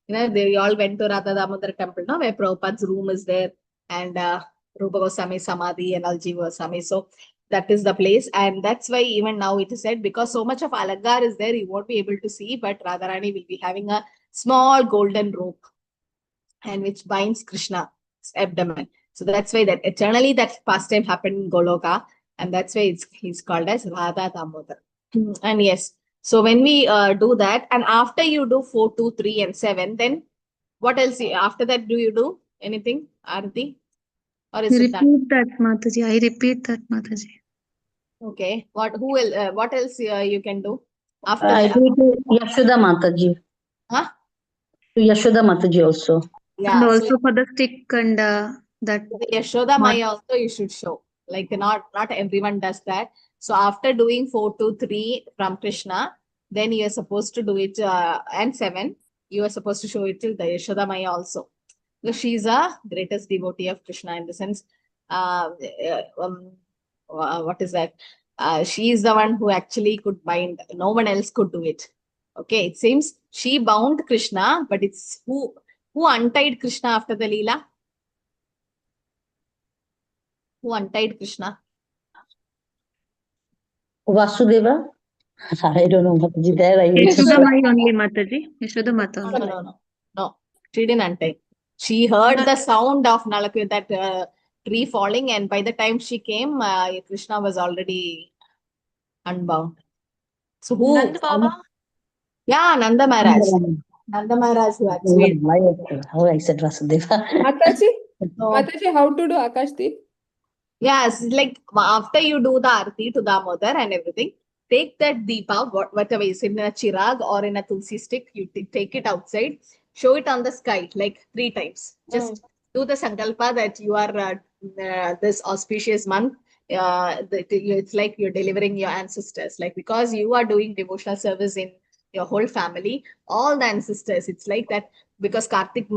They all went to Radha Damodar temple, where Prabhupada's room is there, and Rupa Goswami Samadhi and Alji Goswami. So that is the place, and that's why even now it is said, because so much of Alagar is there, you won't be able to see, but Radharani will be having a small golden rope, and which binds Krishna's abdomen. So that's why that eternally that pastime happened in Goloka, and that's why he's called as Radha Damodar. And yes, so when we do that, and after you do 4, 2, 3, and 7, then what else? After that, do you do anything, Arati? Or is it done? Repeat that, Mataji. I repeat that, Mataji. Okay. Who will? What else you can do after I that? did Yashoda Mataji. Huh? Yashoda Mataji also. Yeah. And also So for the stick and that. the Yashoda Maya also you should show. Like not everyone does that. So after doing 4, 2, 3 from Krishna, then you are supposed to do it and 7. You are supposed to show it to the Yashoda Maya also. Because she's a greatest devotee of Krishna in the sense. What is that? She is the one who actually could bind. No one else could do it. Okay, it seems she bound Krishna, but it's who untied Krishna after the Leela? Who untied Krishna? Vasudeva. I don't know Mataji there. Yashoda Mai only, Mataji. Yashoda Mata. No. She didn't untie. She heard the sound of Nalaku, that tree falling, and by the time she came, Krishna was already unbound. So who? Nanda Baba? Yeah, Nanda Maharaj. Nanda Maharaj who actually. How I said Vasudeva. Mataji, No. Mataji, how to do Akashdeep? Yes, like after you do the Aarti to Damodar and everything, take that Deepa, whatever is in a chirag or in a tulsi stick, you take it outside, show it on the sky like 3 times. Just do the Sankalpa that you are this auspicious month. It's like you're delivering your ancestors, like because you are doing devotional service in your whole family, all the ancestors. It's like that because Kartik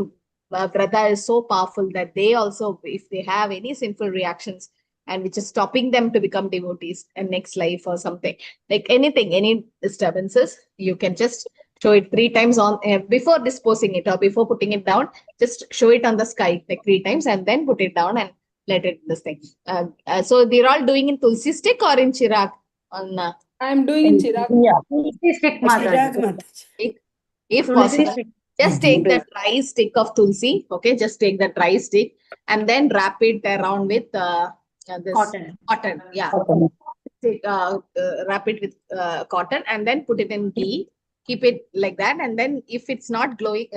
Vrata is so powerful that they also, if they have any sinful reactions and which is stopping them to become devotees in next life or something, like anything, any disturbances, you can just show it 3 times on before disposing it or before putting it down. Just show it on the sky like 3 times and then put it down and let it this thing. So they're all doing in tulsi stick or in chirag on. I'm doing in Chirag. Yeah. Tulsi stick, Mataji. If possible, just take the dry stick of tulsi. Okay, just take the dry stick and then wrap it around with this cotton. Yeah, take, wrap it with cotton and then put it in ghee. Keep it like that, and then if it's not glowing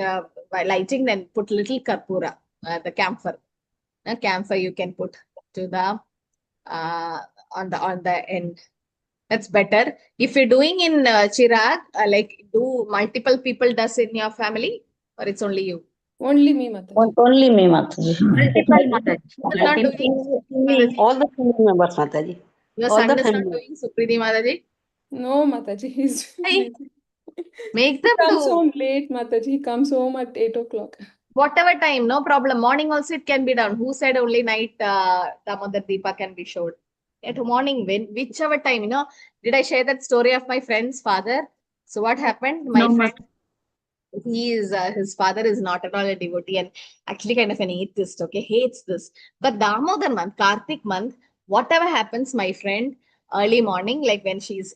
by lighting, then put little karpura, the camphor. Camphor you can put to the on the end. That's better. If you're doing in chirag, like do multiple people does in your family or it's only you? Only me, Mataji. Only me, Mataji. Not doing All the family members, Mataji. your all son the is not family. doing Supriti Mataji. No, Mataji. He's Hey, busy. make He them comes do home late, Mataji. He comes home at 8 o'clock. whatever time, no problem. Morning also it can be done. Who said only night Damodar Deepa can be showed? At morning, whichever time, Did I share that story of my friend's father? So what happened? My No, friend, his father is not at all a devotee and actually kind of an atheist, okay, hates this. But Damodar month, Kartik month, whatever happens, my friend, early morning, like when she's,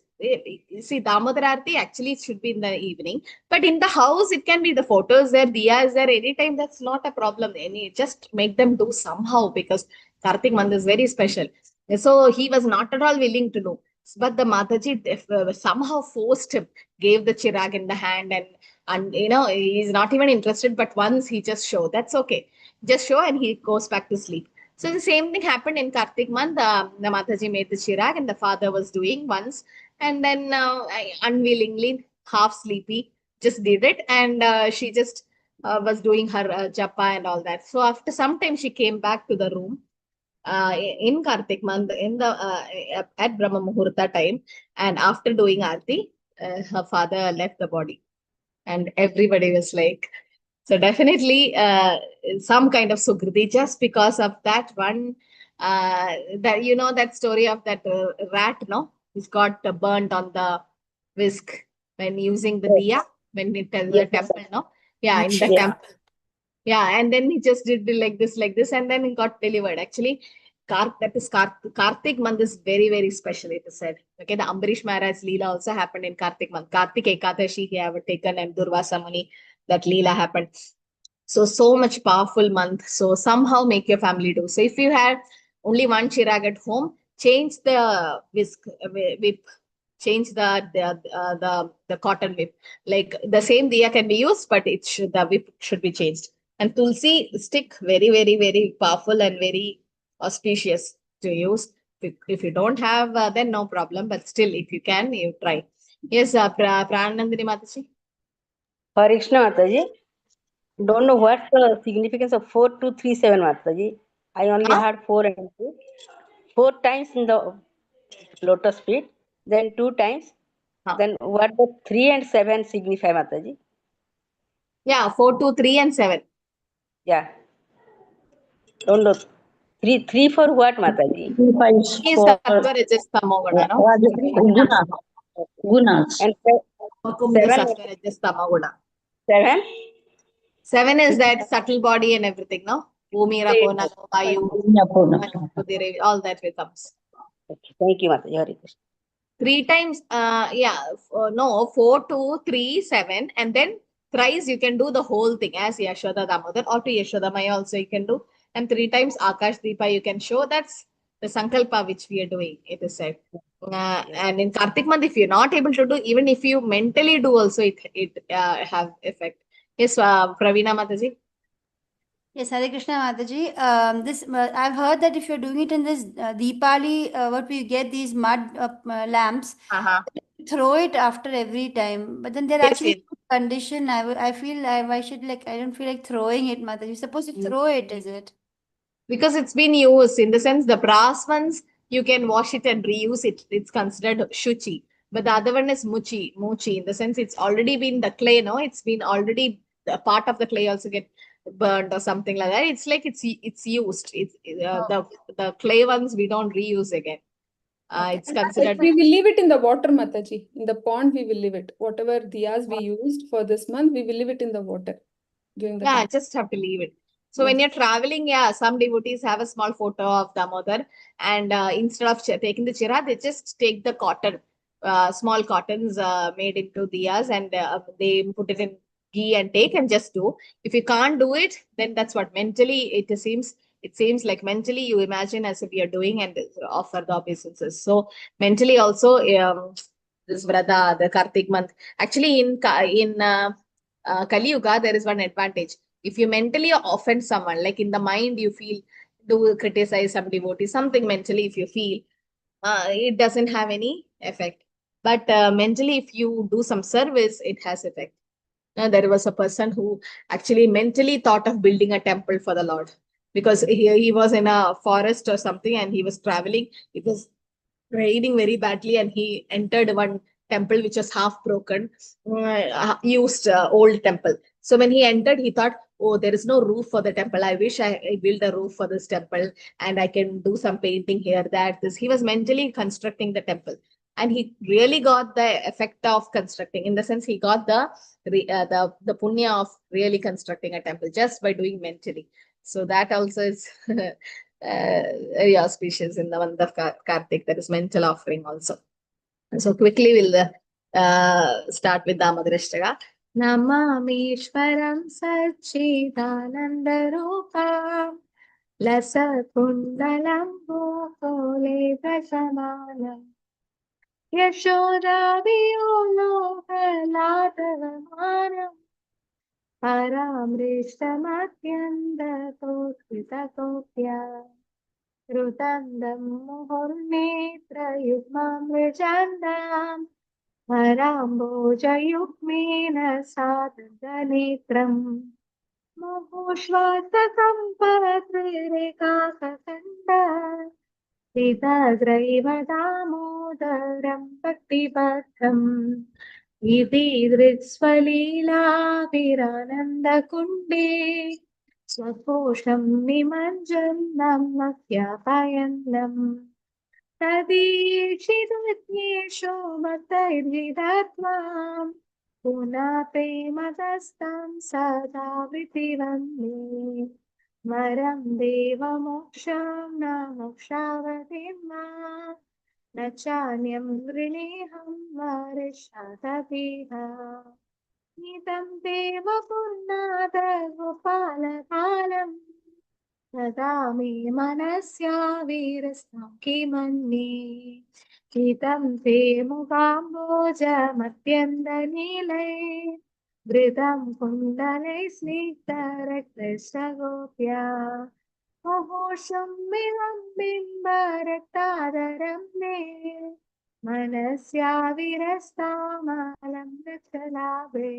see, Damodar Aarti actually it should be in the evening, but in the house, it can be the photos there, diya is there, anytime, that's not a problem. Just make them do somehow because Kartik month is very special. So he was not at all willing to do. But the Mataji somehow forced him, gave the chirag in the hand, and he's not even interested, but once he just show, that's okay, just show, and he goes back to sleep. So the same thing happened in Kartik month. The Mataji made the chirag and the father was doing once, and then I unwillingly, half sleepy, just did it, and she just was doing her japa and all that. So after some time she came back to the room in Kartik month in the at Brahma Muhurta time, and after doing Aarti, her father left the body. And everybody was like, so definitely some kind of sukriti just because of that one, that that story of that rat, no, which got burnt on the whisk when using the diya, when it tells the temple, no, Yeah, in the Yeah. temple. Yeah, and then he just did like this, and then he got delivered. Actually, Kartik month is very, very special, it is said. Okay, the Ambarish Maharaj Leela also happened in Kartik month. Kartik Ekadashi he have taken, and Durvasa Muni, that Leela happened. So much powerful month. So somehow make your family do. So if you have only one chirag at home, change the whip, change the cotton whip. Like the same diya can be used, but the whip should be changed. And tulsi stick, very, very, very powerful and very auspicious to use. If you don't have, then no problem. But still, if you can, you try. Yes, Pranandini Mataji. Hare Krishna Mataji. Don't know what's the significance of 4237 Mataji. I only Huh? heard 4 and 2. 4 times in the lotus feet, then 2 times. Huh. Then what the 3 and 7 signify Mataji? Yeah, 4, 2, 3, and 7. Yeah. Don't know. 3 for what Mataji? 5 Is for Sattva Rajas Tamo Guna, no? Gunas. And Vakum the 7 Sattva Rajas Tamo Guna. 7? 7 is that subtle body and everything, no? Bhumi, Rapona, Vayu, all that becomes. Okay. Thank you Mataji. Hare Krishna. 3 times, no, 4, 2, 3, 7, and then thrice you can do the whole thing as Yashoda Damodar, or to Yashoda Maya also you can do. And 3 times Akash Deepa you can show. That's the Sankalpa which we are doing, it is said. And in Kartik month, if you're not able to do, even if you mentally do also, it have effect. Yes, Pravina Mataji. Yes, Hare Krishna Mataji. I've heard that if you're doing it in this Deepali, what we get these mud lamps, Uh-huh. throw it after every time. But then they're Yes, actually yes. condition. I feel I should like I don't feel like throwing it, Mataji. You're supposed to throw it, is it? Because it's been used, in the sense the brass ones you can wash it and reuse it, it's considered shuchi, but the other one is muchi, in the sense it's already been the clay, no, it's been already, a part of the clay also get burned or something like that. It's like it's used, it's the clay ones we don't reuse again. Okay. It's And considered. We will leave it in the water, Mataji. In the pond, we will leave it. Whatever diyas we used for this month, we will leave it in the water during the Yeah, time. just have to leave it. So when Yes. you're traveling, yeah, some devotees have a small photo of Damodar, and instead of taking the chira, they just take the cotton, small cottons made into diyas, and they put it in ghee and take and just do. If you can't do it, then that's what mentally it seems like mentally you imagine as if you're doing and offer the obeisances. So mentally also, this Vrata, the Kartik month. Actually, in Kali Yuga, there is one advantage. If you mentally offend someone, like in the mind, you feel, do criticize some devotee, something mentally, if you feel, it doesn't have any effect. But mentally, if you do some service, it has effect. There was a person who actually mentally thought of building a temple for the Lord, because he was in a forest or something and he was traveling. It was raining very badly, and he entered one temple which was half broken, used old temple. So when he entered, he thought, oh, there is no roof for the temple. I wish I build a roof for this temple, and I can do some painting here, that, this. He was mentally constructing the temple, and he really got the effect of constructing, in the sense he got the punya of really constructing a temple just by doing mentally. So that also is very auspicious in the month of Kartik. That is mental offering also. So quickly we'll start with Damodarashtaga. Namamishwaram Sachidanandaropa Lasa Kundalam Bhole Prasamanam Yashoda Viyolo Ladavamanam Paramrishamatyanda Totvita Topya Rudandam Muhurnetra Yugmam Vijandam Paramboja Yukmina Sadanetram Muhushvasa Sampatrirekha Kasanda Sitagraiva Damodaram Bhaktipatham Iti Dritsvalila Virananda Kunde Swakosham Nimanjanam Makyapayanam Tadishidutnyesho Matayvidatvam पुनः प्रेमदस्तं सदा विपिबन्धे वरं देवमोक्षं न मोक्षावधिं न चान्यं वृणीहं वर्षादपीह नीतं देव पुन्नाद गोपालकालम् तदा मे मनस्या वीरस्तं किमन्ये गीतं ते मुगाम्बोजमत्यन्तनीलै घृतं कुण्डलै स्निग्धरक्तश्रगोप्या मुहूर्षं मिलं बिम्बरक्तादरं मे मनस्या विरस्तामलं रक्षलाभे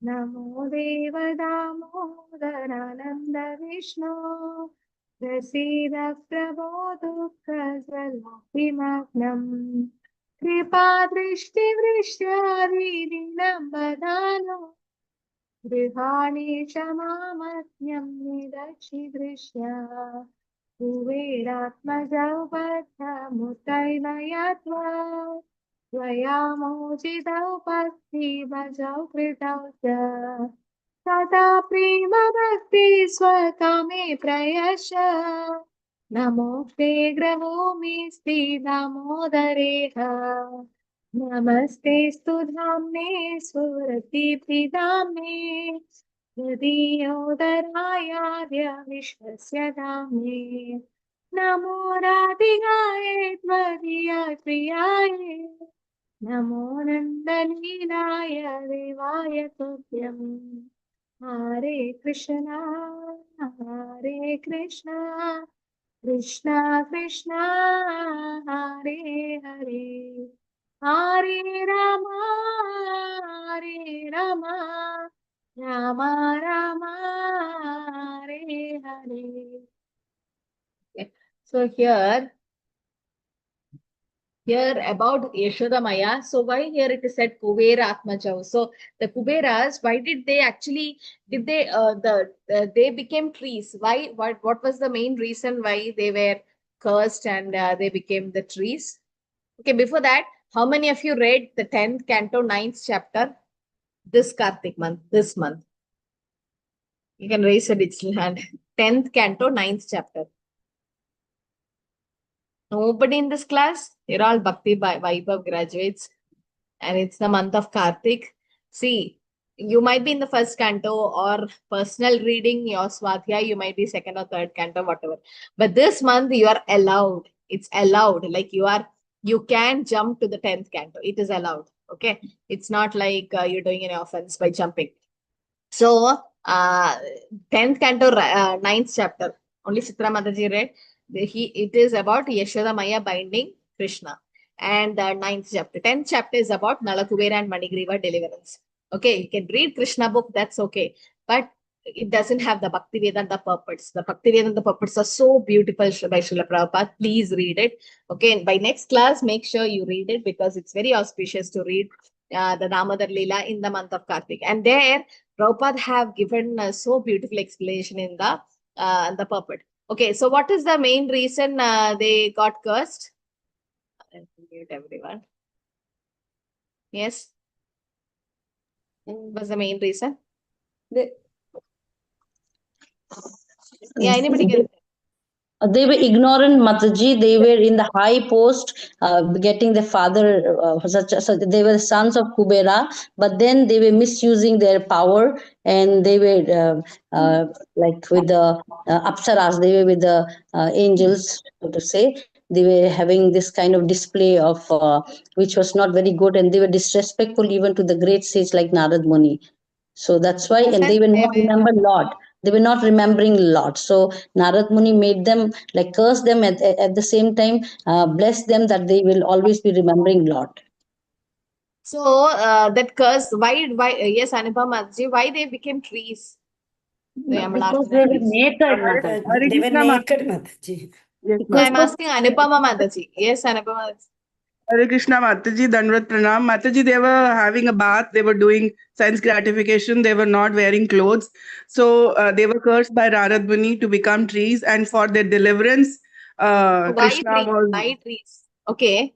नमो देव दामोदरानन्द विष्णु प्रसीद प्रभो दुःखजलाभिमग्नम् कृपा दृष्टिवृष्ट्यादीनं वदानो गृहाणि च मामज्ञं निरक्षिदृश्या कुबेरात्मजौ बद्धमुतैनया त्वया मोचितौ भक्तिभजौ कृतौ च तदा प्रेमभक्ति स्वकामे प्रयश नमोऽस्ते ग्रहोऽस्ति दामोदरेह नमस्तेऽस्तु धाम्ने स्फुरतिप्रदाम्ने हृदयोदरायार्य विश्वस्य धाम्ने नमो राधिकाय त्वदीयाय प्रियाय नमो नन्दनीलाय देवाय तुभ्यम् हरे Krishna Krishna Krishna Hare Hare Hare Ram Ram Ram Hare Hare. Okay. So here about Yashoda Maya. So why here it is said Kubera Atmajau? So the Kuberas, why did they actually they became trees? Why? What was the main reason why they were cursed and they became the trees? Okay, before that, how many of you read the 10th canto, 9th chapter this Kartik month, this month? You can raise a digital hand. 10th canto, 9th chapter. Nobody in this class? You're all Bhakti Vaibav graduates. And it's the month of Kartik. See, you might be in the first canto or personal reading, your Swadhyaya, you might be second or third canto, whatever. But this month you are allowed. It's allowed. Like you can jump to the 10th canto. It is allowed. Okay. It's not like you're doing an offense by jumping. So, 10th canto, 9th chapter. Only Chitra Mataji read. It is about Yashoda Maya binding Krishna. And the 9th chapter. 10th chapter is about Nalakubera and Manigriva deliverance. Okay, you can read Krishna book, that's okay. But it doesn't have the Bhakti Vedanta purports. The Bhakti Vedanta purports are so beautiful by Srila Prabhupada. Please read it. Okay, and by next class, make sure you read it because it's very auspicious to read the Damodar Leela in the month of Kartik. And there, Prabhupada have given a so beautiful explanation in the purport. Okay, so what is the main reason they got cursed? Mute everyone. Yes. What was the main reason? Yeah, anybody can. They were ignorant, Mataji. They were in the high post, getting the father. They were sons of Kubera, but then they were misusing their power, and they were like with the apsaras. They were with the angels, so to say. They were having this kind of display of which was not very good, and they were disrespectful even to the great sage like Narad Muni. So that's why, and they were not remember Lord. They were not remembering Lord. So Narad Muni made them like curse them at the same time, bless them that they will always be remembering Lord. So that curse, why, yes, Anupam Mataji, why they became trees? Because they were naked, Mataji. They were naked, Mataji. Yes, I'm asking Anupama Mataji. Yes, Anupama Mataji. Hare Krishna Mataji, Dandavat Pranam. Mataji, they were having a bath, they were doing sense gratification, they were not wearing clothes. So they were cursed by Narad Muni to become trees, and for their deliverance, Krishna was. Why trees? Okay.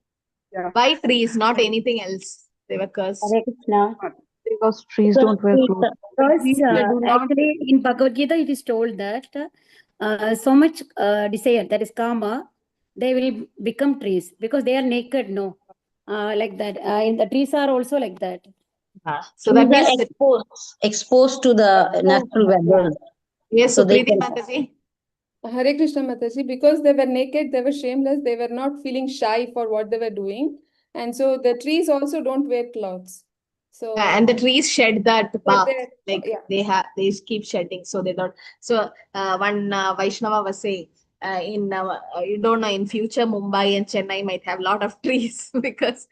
Yeah. Why trees, not anything else? They were cursed. Hare Krishna. Because trees don't wear clothes. Because Trees, they do not. actually in Bhagavad Gita it is told that so much desire, that is kama, they will become trees because they are naked, no? Like that. In the trees are also like that. So that Trees are means, exposed to the natural weather. yes, So they Sukriti can. Mataji. Hare Krishna Mataji, because they were naked, they were shameless, they were not feeling shy for what they were doing. And so the trees also don't wear clothes. So And the trees shed that bark, like yeah. they keep shedding, so they don't. So one Vaishnava was saying, you don't know, in future Mumbai and Chennai might have a lot of trees because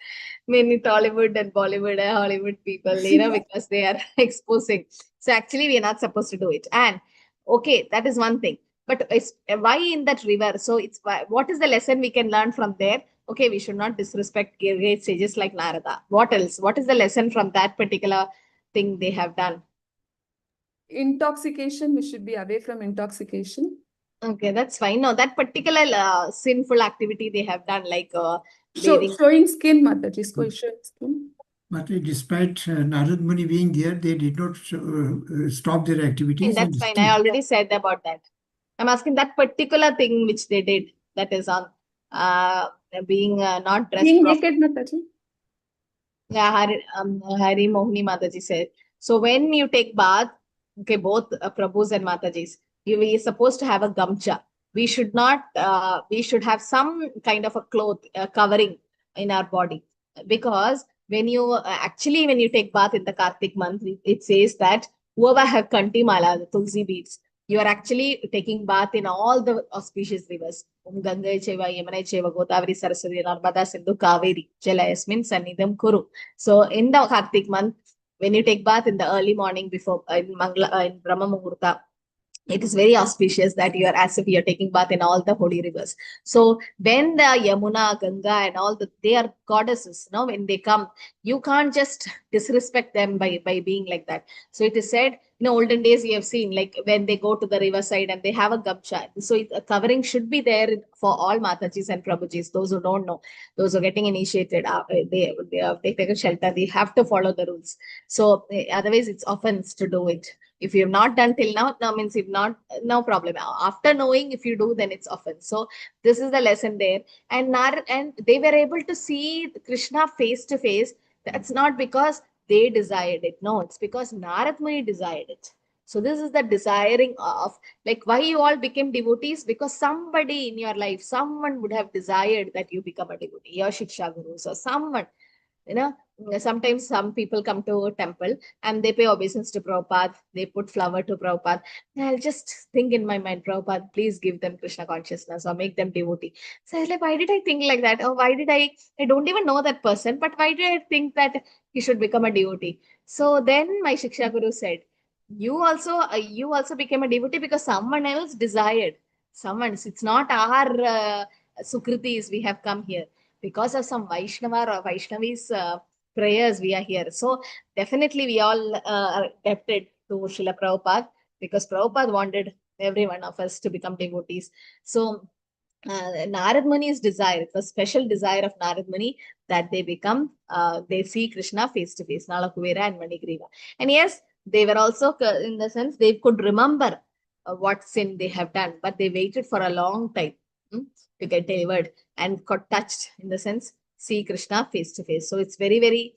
many Tollywood and Bollywood and Hollywood people, because they are exposing. So actually we are not supposed to do it. And okay, that is one thing. But why in that river? So what is the lesson we can learn from there? Okay, we should not disrespect great sages like Narada. What else? What is the lesson from that particular thing they have done? Intoxication, we should be away from intoxication. Okay, that's fine. No, that particular sinful activity they have done, like bathing. Showing skin, Mataji, showing skin. But despite Narad Muni being there, they did not stop their activities. And that's fine. I already said about that. I'm asking that particular thing which they did, that is on being not dressed. Being naked, Mataji. Yeah, Hari Mohini Mataji said. So when you take bath, okay, both Prabhus and Matajis, we are supposed to have a gamcha. We should not, we should have some kind of a cloth covering in our body. Because when you actually, when you take bath in the Kartik month, it says that whoever have kanti mala, the tulsi beads, you are actually taking bath in all the auspicious rivers. Ganga Cheva, Yamuna Cheva, Godavari, Saraswati, Narmada, Sindhu, Kaveri, Jala Yasmin, Sannidham, Kuru. So in the Kartik month, when you take bath in the early morning before in Brahma Muhurta, it is very auspicious that you are as if you are taking bath in all the holy rivers. So when the Yamuna, Ganga, and all they are goddesses. When they come, you can't just disrespect them by being like that. So it is said, olden days you have seen, like when they go to the riverside and they have a gamcha. So a covering should be there for all Matajis and Prabhujis. Those who don't know, those who are getting initiated, they take a shelter. They have to follow the rules. So otherwise, it's offense to do it. If you have not done till now means if not, no problem. After knowing, if you do, then it's offense. So this is the lesson there. And they were able to see Krishna face to face. That's not because they desired it. No, it's because Narad Muni desired it. So this is the desiring of, like, why you all became devotees? Because somebody in your life, someone would have desired that you become a devotee, your Shiksha Gurus or someone. Sometimes some people come to a temple and they pay obeisance to Prabhupada. They put flower to Prabhupada. I'll just think in my mind, Prabhupada, please give them Krishna consciousness or make them devotee. So I was like, why did I think like that? Or why did I don't even know that person, but why did I think that he should become a devotee? So then my Shiksha Guru said, you also became a devotee because someone else desired. It's not our Sukritis we have come here. Because of some Vaishnava or Vaishnavi's prayers, we are here. So definitely we all are adapted to Srila Prabhupada because Prabhupada wanted every one of us to become devotees. So Narad Muni's desire, it was special desire of Narad Muni that they become, they see Krishna face to face, Nalakuvera and Manigriva. And yes, they were also, in the sense, they could remember what sin they have done, but they waited for a long time to get delivered and got touched, in the sense, see Krishna face to face. So it's very, very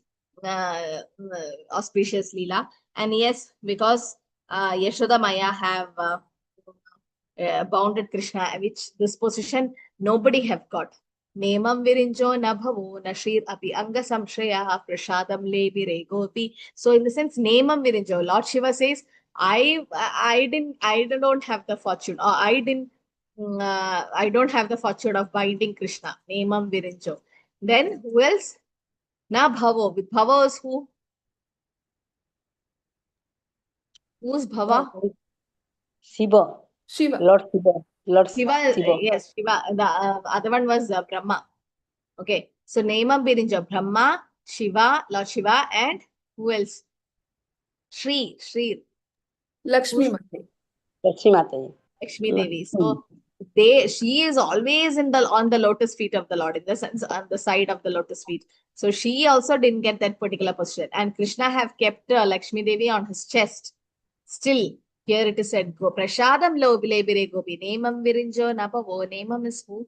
auspicious Leela. And yes, because Yashoda Maya have bounded Krishna, which this position nobody have got. Nemam virinjo na bhavo na shir api anga samshaya prashadam lebire gopi. So in the sense, Nemam virinjo, Lord Shiva says, I don't have the fortune, or I don't have the fortune of binding Krishna. Nemam virinjo. Then who else? Na bhavo. With bhava is who? Who's bhava? Shiva. Shiva. Lord Shiva. Lord Shiva, Shiva. yes, Shiva. The other one was Brahma. Okay, so Nemam virinjo, Brahma, Shiva, Lord Shiva, and who else? Shri. Lakshmi Mataji. Lakshmi Mataji. Lakshmi Devi. So she is always on the lotus feet of the Lord, in the sense on the side of the lotus feet. So she also didn't get that particular position. And Krishna have kept Lakshmi Devi on his chest. Still, here it is said, Go Prashadam lo bilebire gopi, Nemam virinjo napavo, Nemam is who?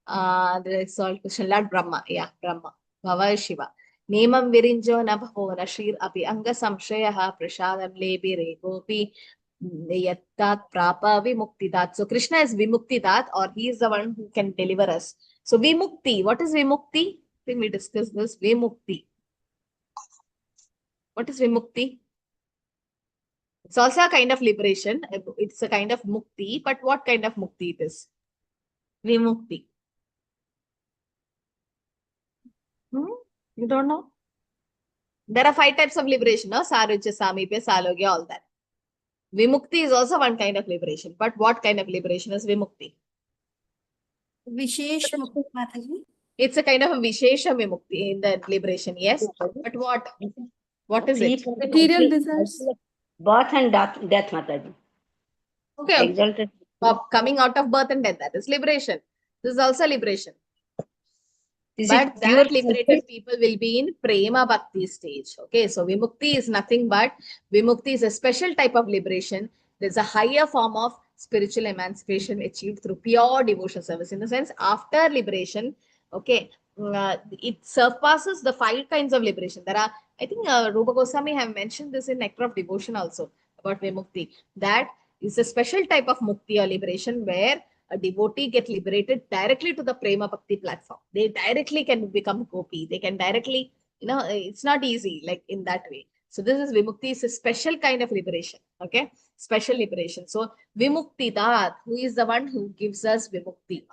The exalted Krishna, Lord Brahma. Yeah, Brahma. Bhava Shiva. Nemam virinjo napavo, Nashir api anga samshayaha, Prashadam lebire gopi. Yattat prapa vimuktidat. So Krishna is vimuktidat, or he is the one who can deliver us. So vimukti, what is vimukti? I think we discussed this. Vimukti. What is vimukti? It's also a kind of liberation. It's a kind of mukti, but what kind of mukti it is? Vimukti. You don't know? There are 5 types of liberation, no? Sarujya, Samipya, Salogya, all that. Vimukti is also one kind of liberation. But what kind of liberation is Vimukti? Vishesh Mukti, Mataji. It's a kind of a Vishesha Vimukti in the liberation, yes. But what? What is it? Material desires. Birth and death, Mataji. Okay. Exalted. Coming out of birth and death, that is liberation. This is also liberation. Is But it pure that liberated people will be in Prema Bhakti stage. Okay, so Vimukti is nothing but, Vimukti is a special type of liberation. There's a higher form of spiritual emancipation achieved through pure devotion service. In the sense, after liberation, okay, it surpasses the 5 kinds of liberation. There are, I think Rupa Goswami have mentioned this in Nectar of Devotion also about Vimukti. That is a special type of Mukti or liberation where a devotee get liberated directly to the Prema Bhakti platform. They directly can become Gopi. They can directly, it's not easy like in that way. So this is Vimukti, is a special kind of liberation. Okay, special liberation. So Vimuktidat, who is the one who gives us Vimukti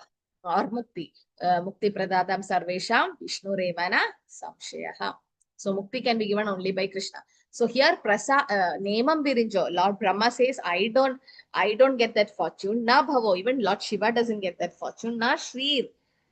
or Mukti. Mukti Pradadam Sarvesham Vishnu Remana Samshayaha. So Mukti can be given only by Krishna. So here Nemam Virinjo, Lord Brahma says, I don't get that fortune. Na Bhavo, even Lord Shiva doesn't get that fortune. Na Shrir,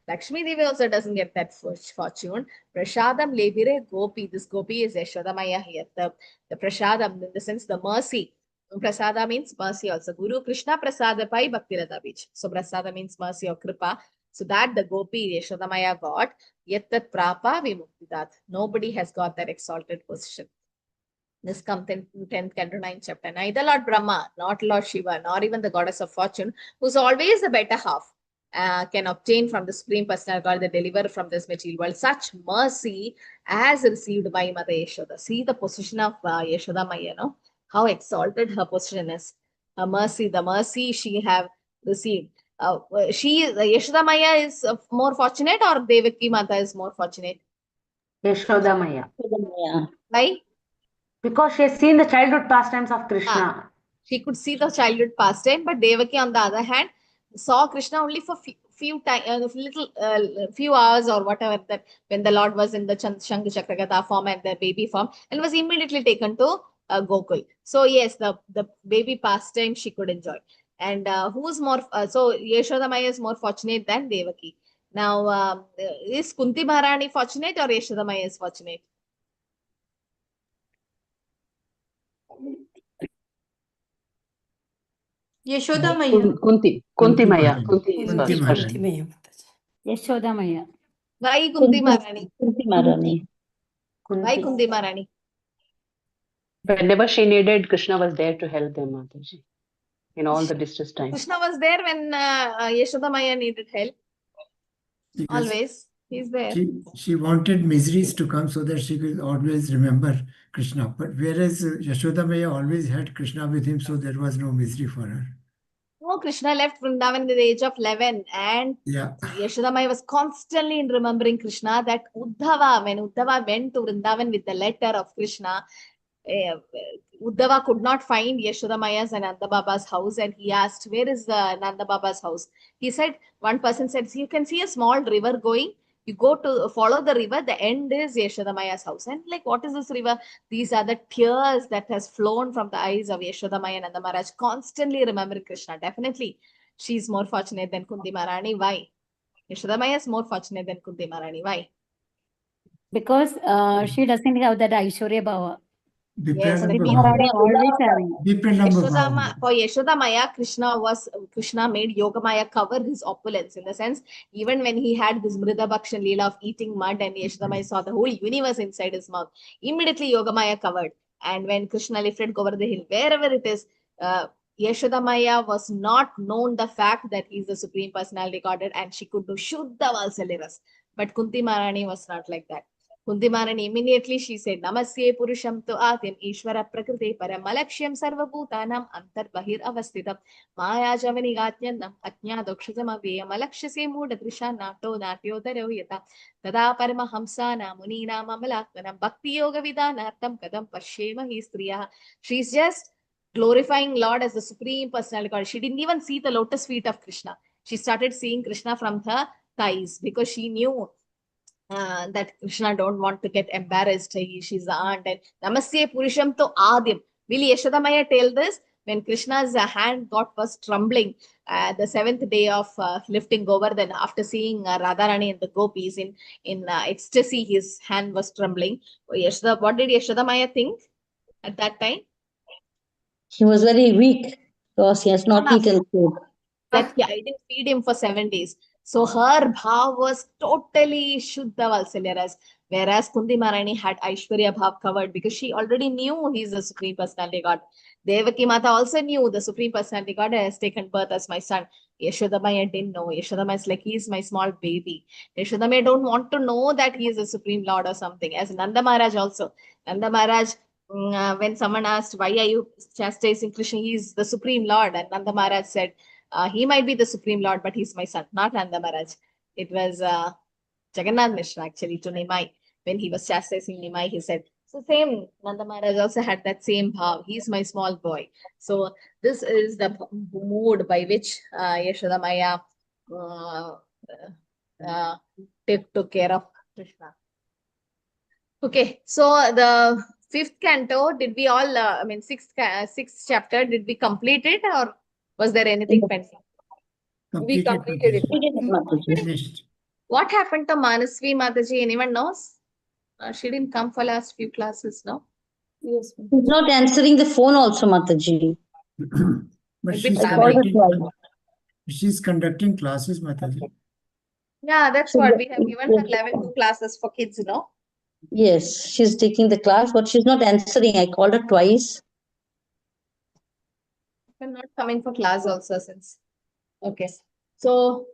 Lakshmi Devi also doesn't get that fortune. Prashadam Lebire Gopi. This Gopi is Yashodamaya here. The Prashadam, in the sense, the mercy. Prasada means mercy also. Guru Krishna Prasada Pai Bhakti Radha Beach. So Prasada means mercy or Kripa. So that the Gopi Yashodamaya got. Yattat Prapa Vimuktidat. Nobody has got that exalted position. This comes in 10th Canto 9th chapter. Neither Lord Brahma, not Lord Shiva, nor even the goddess of fortune, who's always the better half, can obtain from the Supreme Personal God the deliverer from this material world such mercy as received by Mother Yashoda. See the position of Yashoda Maya, no? How exalted her position is. Her mercy, the mercy she have received. Yashoda Maya is more fortunate, or Devaki Mata is more fortunate? Yashoda Maya. Why? Because she has seen the childhood pastimes of Krishna. She could see the childhood pastime, but Devaki, on the other hand, saw Krishna only for few hours or whatever, that when the Lord was in the Shanga Chakragata form and the baby form, and was immediately taken to Gokul. So yes, the baby pastime she could enjoy. And who's more? So Yashoda Maya is more fortunate than Devaki. Now, is Kunti Maharani fortunate or Yashoda Maya is fortunate? Yashoda Maya. Kunti Maya. Kunti Maya. Yashoda Maya. Why Kunti Maharani? Kunti Maharani. Why Kunti Maharani? Whenever she needed, Krishna was there to help them, Mataji, in all the distress times. Krishna was there when Yashoda Maya needed help. Because Always. He's there. she wanted miseries to come so that she could always remember Krishna. But whereas Yashoda Maya always had Krishna with him, so there was no misery for her. No, Krishna left Vrindavan at the age of 11, and Yashoda Maya was constantly in remembering Krishna. That Uddhava, when Uddhava went to Vrindavan with the letter of Krishna, Uddhava could not find Yashoda Maya's and Nanda Baba's house, and he asked, where is Nanda Baba's house? He said, one person said, you can see a small river going. You go to follow the river, the end is Yashoda Maya's house. And like, what is this river? These are the tears that has flown from the eyes of Yashoda Maya and Nanda Maharaj, constantly remembering Krishna. Definitely, she's more fortunate than Kunti Maharani. Why? Yashoda Maya is more fortunate than Kunti Maharani. Why? Because she doesn't have that Aishwarya Bhava. Yes, Vipralamba maybe Bhava. Always having. Vipralamba Bhava. For Yashoda Maya, Krishna made Yogamaya cover his opulence, in the sense, even when he had this Mrida Bhakshan Leela of eating mud, and Yashoda Maya saw the whole universe inside his mouth, immediately Yogamaya covered. And when Krishna lifted over the hill, wherever it is, Yashoda Maya was not known the fact that he's the Supreme Personality Godhead, and she could do Shuddha Valsalyaras. But Kunti Maharani was not like that. Kunti Maharani, immediately she said, Namasye Purusham to Atim Ishvara Prakriti Paramalakshyam Sarvabhutanam Antar Bahir Avastitam Maya Javani Gatyanam Atnya Dokshajam Avya Malakshase Muda Trisha Nato Natyo Yata Tada Paramahamsana Munina Mamalakmanam Bhakti Yoga Vidanartam Kadam Pashyema Histriya. She's just glorifying Lord as the Supreme Personality God. She didn't even see the lotus feet of Krishna. She started seeing Krishna from her thighs, because she knew that Krishna don't want to get embarrassed. She's the aunt. And Namasye Purusham to Adim. Will Yashoda Maya tell this? When Krishna's hand was trembling the seventh day of lifting Govardhan, after seeing Radharani and the gopis in ecstasy, his hand was trembling. What did Yashoda Maya think at that time? He was very weak because he has not Enough. eaten food. That I didn't feed him for 7 days. So her bhav was totally Shuddha Valsalyaras, whereas Kunti Maharani had Aishwarya bhav covered, because she already knew he's the Supreme Personality God. Devaki Mata also knew the Supreme Personality God has taken birth as my son. Yashoda Maya didn't know. Yashoda Maya is like, he's my small baby. Yashoda Maya don't want to know that he is the Supreme Lord or something. As Nanda Maharaj also. Nanda Maharaj, when someone asked, why are you chastising Krishna? He's the Supreme Lord. And Nanda Maharaj said, he might be the Supreme Lord, but he's my son, not Nanda Maharaj. It was Jagannath Mishra, actually, to Nimai. When he was chastising Nimai, he said, so same, Nanda Maharaj also had that same bhav. He's my small boy. So this is the mood by which Yashoda Maya took care of Krishna. Okay, so the fifth canto, did we all, sixth chapter, did we complete it, or was there anything pending? We completed it. Finished. What happened to Manasvi Mataji? Anyone knows? She didn't come for last few classes, no? Yes. He's not answering the phone also, Mataji. But Maybe she's traveling. conducting classes, Mataji. Yeah, that's So what we have the- given her level 2 classes for kids, no? Yes, she's taking the class, but she's not answering. I called her twice. We're not coming for class also since. Okay. So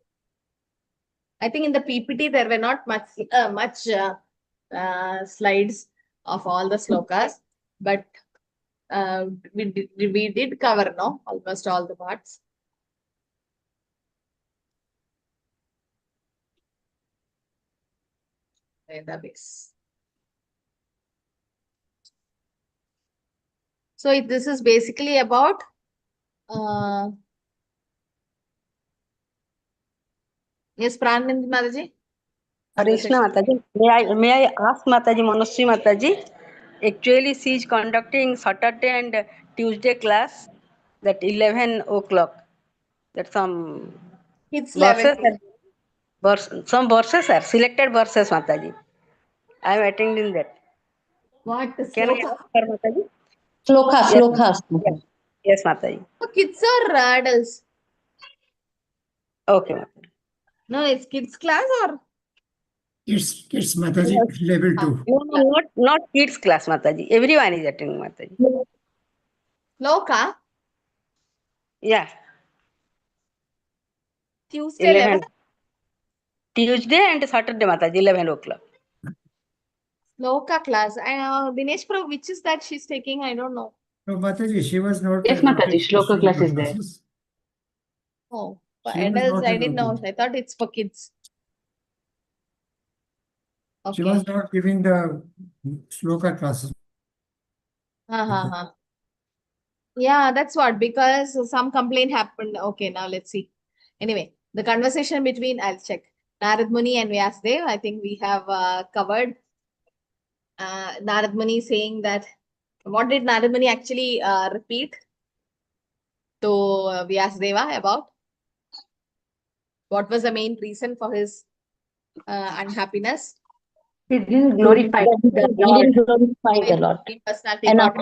I think in the PPT there were not much slides of all the slokas, but we did cover, no, almost all the parts. Database. So this is basically about yes, Pranand Mataji. Krishna Mataji, may I ask Mataji, Manaswi Mataji? Actually, she is conducting Saturday and Tuesday class, that 11 o'clock. That some Kids verses, level. some verses are selected verses, Mataji. I am attending that. What? Can I Sloka? ask her, Mataji? Slokas. Yes, yes, Mataji. For kids or adults? Okay, Mataji. No, it's kids class or? It's Mataji, level 2. No, not kids class, Mataji. Everyone is attending, Mataji. Sloka? Yeah. Tuesday 11. 11. Tuesday and Saturday, Mataji, 11 o'clock. Sloka class. Dinesh Prabhu, which is that she's taking? I don't know. No, Mataji, she was not. Yes, Mataji, Shloka class is there. Oh, for She was adults, not I didn't know. allowed to. I thought it's for kids. Okay. She was not giving the sloka classes. Yeah, that's what, because some complaint happened. Okay, now let's see. Anyway, the conversation between, I'll check, Narad Muni and Vyasdev, I think we have covered. Narad Muni saying that, what did Narad Muni actually repeat to Vyasdeva about? What was the main reason for his unhappiness? He didn't glorify the He Lord. didn't glorify the Lord. Personality And got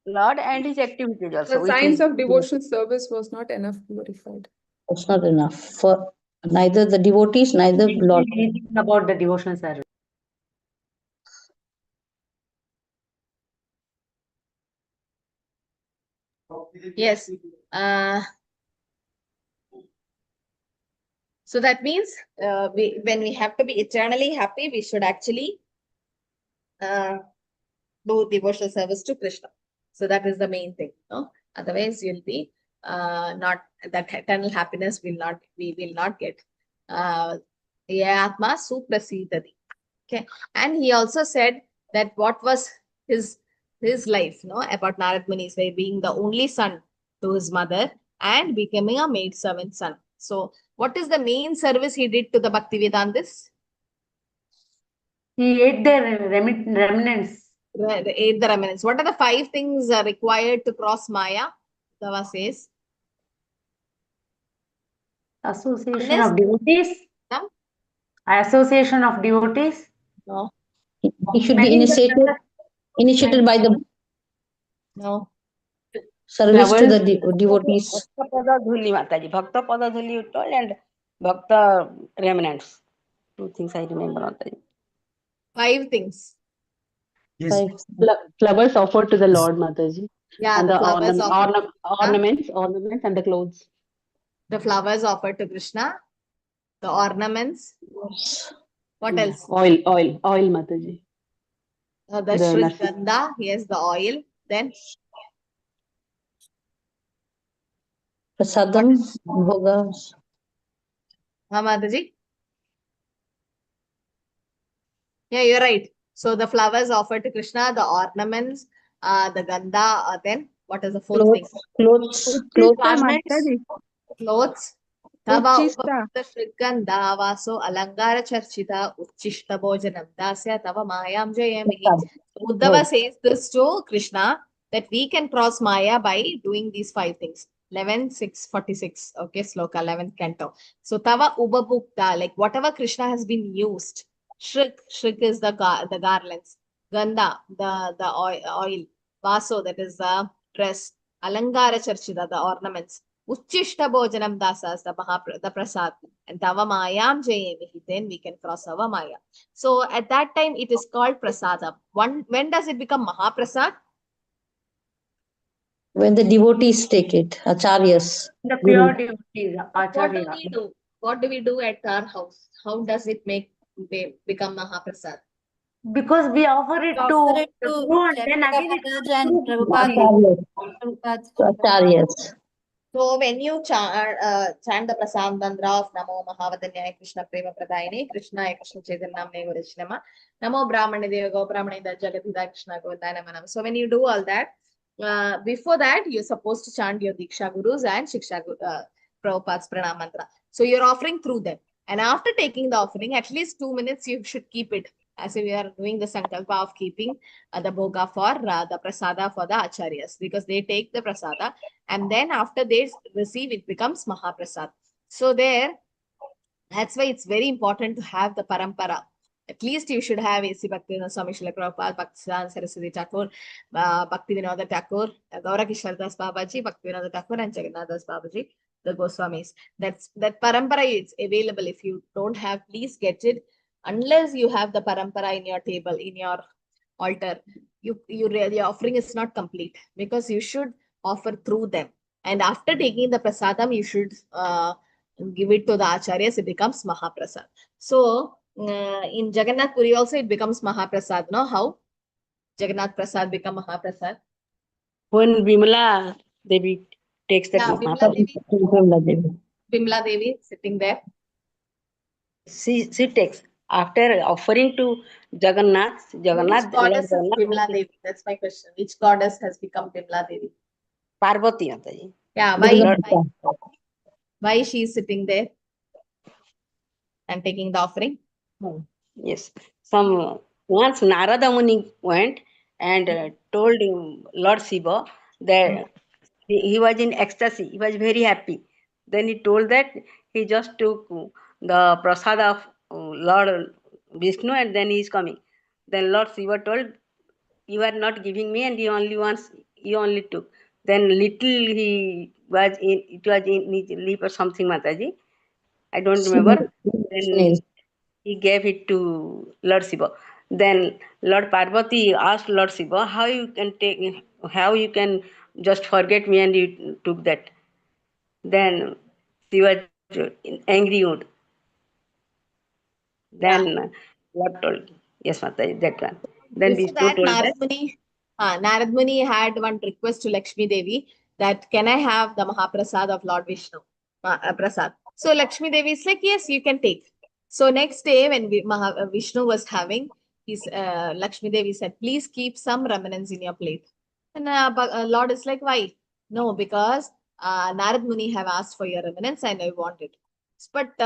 Lord and his activities also. The which science is- of devotional service was not enough glorified. it's not enough for neither the devotees, neither Lord. Anything about the devotional service. Yes. So that means when we have to be eternally happy, we should actually do devotional service to Krishna. So that is the main thing. No? Otherwise, you'll be not that eternal happiness we will not get. Atma suprasidati. Okay. And he also said that what was his life, no, about Narad Muni's way being the only son to his mother and becoming a maid servant son. So what is the main service he did to the Bhaktivedantis? He ate their remnants. They ate the remnants. What are the 5 things required to cross Maya? Dava says. Association of devotees. No? Association of devotees. No. He should be initiated by the No. service to the devotees. Bhakta Pada Dhuli, Mataji. Bhakta Pada Dhuli you told and Bhakta remnants. 2 things I remember, Mataji. 5 things. Yes. Flowers offered to the Lord, Mataji. Yeah, And the the flowers offered. ornaments and the clothes. The flowers offered to Krishna. The ornaments. What else? Oil, Mataji. The The Shriganda, yes, the oil. Then Prasadam, Bhoga. Mataji. Yeah, you're right. So the flowers offered to Krishna, the ornaments, the ganda, then what is the 4th thing? Clothes. Clothes. Tava upavakta shriganda vaso alangara charchita uchishta bhojanam dasya tava mayam jayamihi. Uddhava says this to Krishna that we can cross Maya by doing these 5 things. 11:6:46. Okay, sloka 11th canto. So tava ubabhukta, like whatever Krishna has been used. Shrik is the garlands. Ganda, the oil. Vaso, that is the dress. Alangara charchita, the ornaments. Uchishta bhojanam dasas, the prasad. And tava mayam jayemihi, then we can cross our Maya. So at that time, it is called prasadam. When does it become Mahaprasad? When the devotees take it, acharyas. The pure devotees, What do Acharya. we do? What do we do at our house? How does it become Mahaprasad? Because we offer it to Guru and then again it Prabhupada. Acharyas. So when you chant the Prasad Mantra of Namo Mahavadanyaya Krishna Prema Pradayane Krishna Krishna Chaitanyamne Varishnama Namo Brahmane Deva Go Brahmane Jagatida Krishna Govindaya Manam. So when you do all that, before that you're supposed to chant your Diksha Gurus and Shiksha Prabhupada's Pranam Mantra. So you're offering through them. And after taking the offering, at least 2 minutes you should keep it. As if we are doing the sankalpa of keeping the bhoga for the prasada for the acharyas, because they take the prasada and then after they receive it becomes Mahaprasad. So that's why it's very important to have the parampara. At least you should have A.C. Bhaktivinoda Swami Srila Prabhupada, Bhaktisiddhanta Saraswati Thakur, Bhaktivinoda Thakur, Gaura Kishore Das Babaji, Bhaktivinoda Thakur and Jagannath Das Babaji, the Goswamis. That parampara is available. If you don't have, please get it. Unless you have the parampara in your table, in your altar, your offering is not complete, because you should offer through them. And after taking the prasadam, you should give it to the acharyas. It becomes Mahaprasad. So in Jagannath Puri also it becomes Mahaprasad. No, how Jagannath Prasad become Mahaprasad? When Vimala Devi takes that Vimla Devi sitting there. She takes. After offering to Jagannath. Which goddess is Vimla Devi? That's my question. Which goddess has become Vimla Devi? Parvati, Mataji. Yeah, why she is sitting there and taking the offering? Yes. Once Narada Muni went and told him, Lord Shiva, that he was in ecstasy. He was very happy. Then he told that he just took the prasad of Lord Vishnu, and then he is coming. Then Lord Shiva told, you are not giving me, and you only took. Then little he was in, it was in his lip or something, Mataji. I don't remember. Then he gave it to Lord Shiva. Then Lord Parvati asked Lord Shiva, how you can just forget me and you took that. Then she was in angry mood. Then Lord told, yes, Mataji, that one. Then Before Vishnu that, told that, Narad Muni had one request to Lakshmi Devi that can I have the Mahaprasad of Lord Vishnu? Prasad. So Lakshmi Devi is like, yes, you can take. So next day when Vishnu was having, Lakshmi Devi said, please keep some remnants in your plate. And Lord is like, why? No, because Narad Muni have asked for your remnants and I want it. But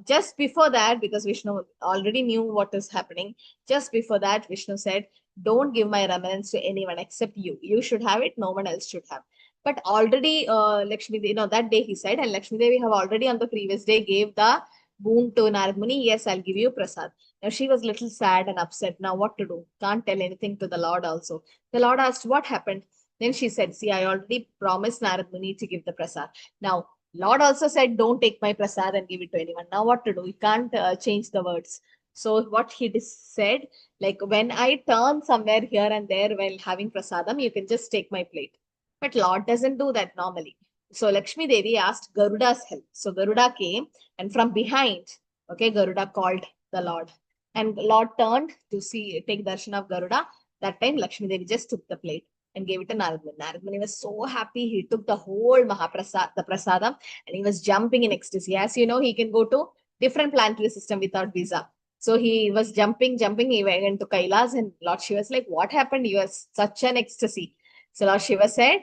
just before that, because Vishnu already knew what is happening, just before that, Vishnu said, don't give my remnants to anyone except you. You should have it, no one else should have. But already, Lakshmi Devi, that day he said, and Lakshmi Devi have already on the previous day gave the boon to Narad Muni, yes, I'll give you prasad. Now she was little sad and upset. Now what to do? Can't tell anything to the Lord also. The Lord asked, what happened? Then she said, see, I already promised Narad Muni to give the prasad. Now, Lord also said, don't take my prasad and give it to anyone. Now what to do? You can't change the words. So what he said, like when I turn somewhere here and there while having prasadam, you can just take my plate. But Lord doesn't do that normally. So Lakshmi Devi asked Garuda's help. So Garuda came and from behind, okay, Garuda called the Lord. And Lord turned to take darshan of Garuda. That time Lakshmi Devi just took the plate and gave it to Narad Muni. Narad Muni was so happy. He took the whole the prasadam, and he was jumping in ecstasy. As you know, he can go to different planetary system without visa. So he was jumping. He went to Kailas, and Lord Shiva was like, what happened? You are such an ecstasy. So Lord Shiva said,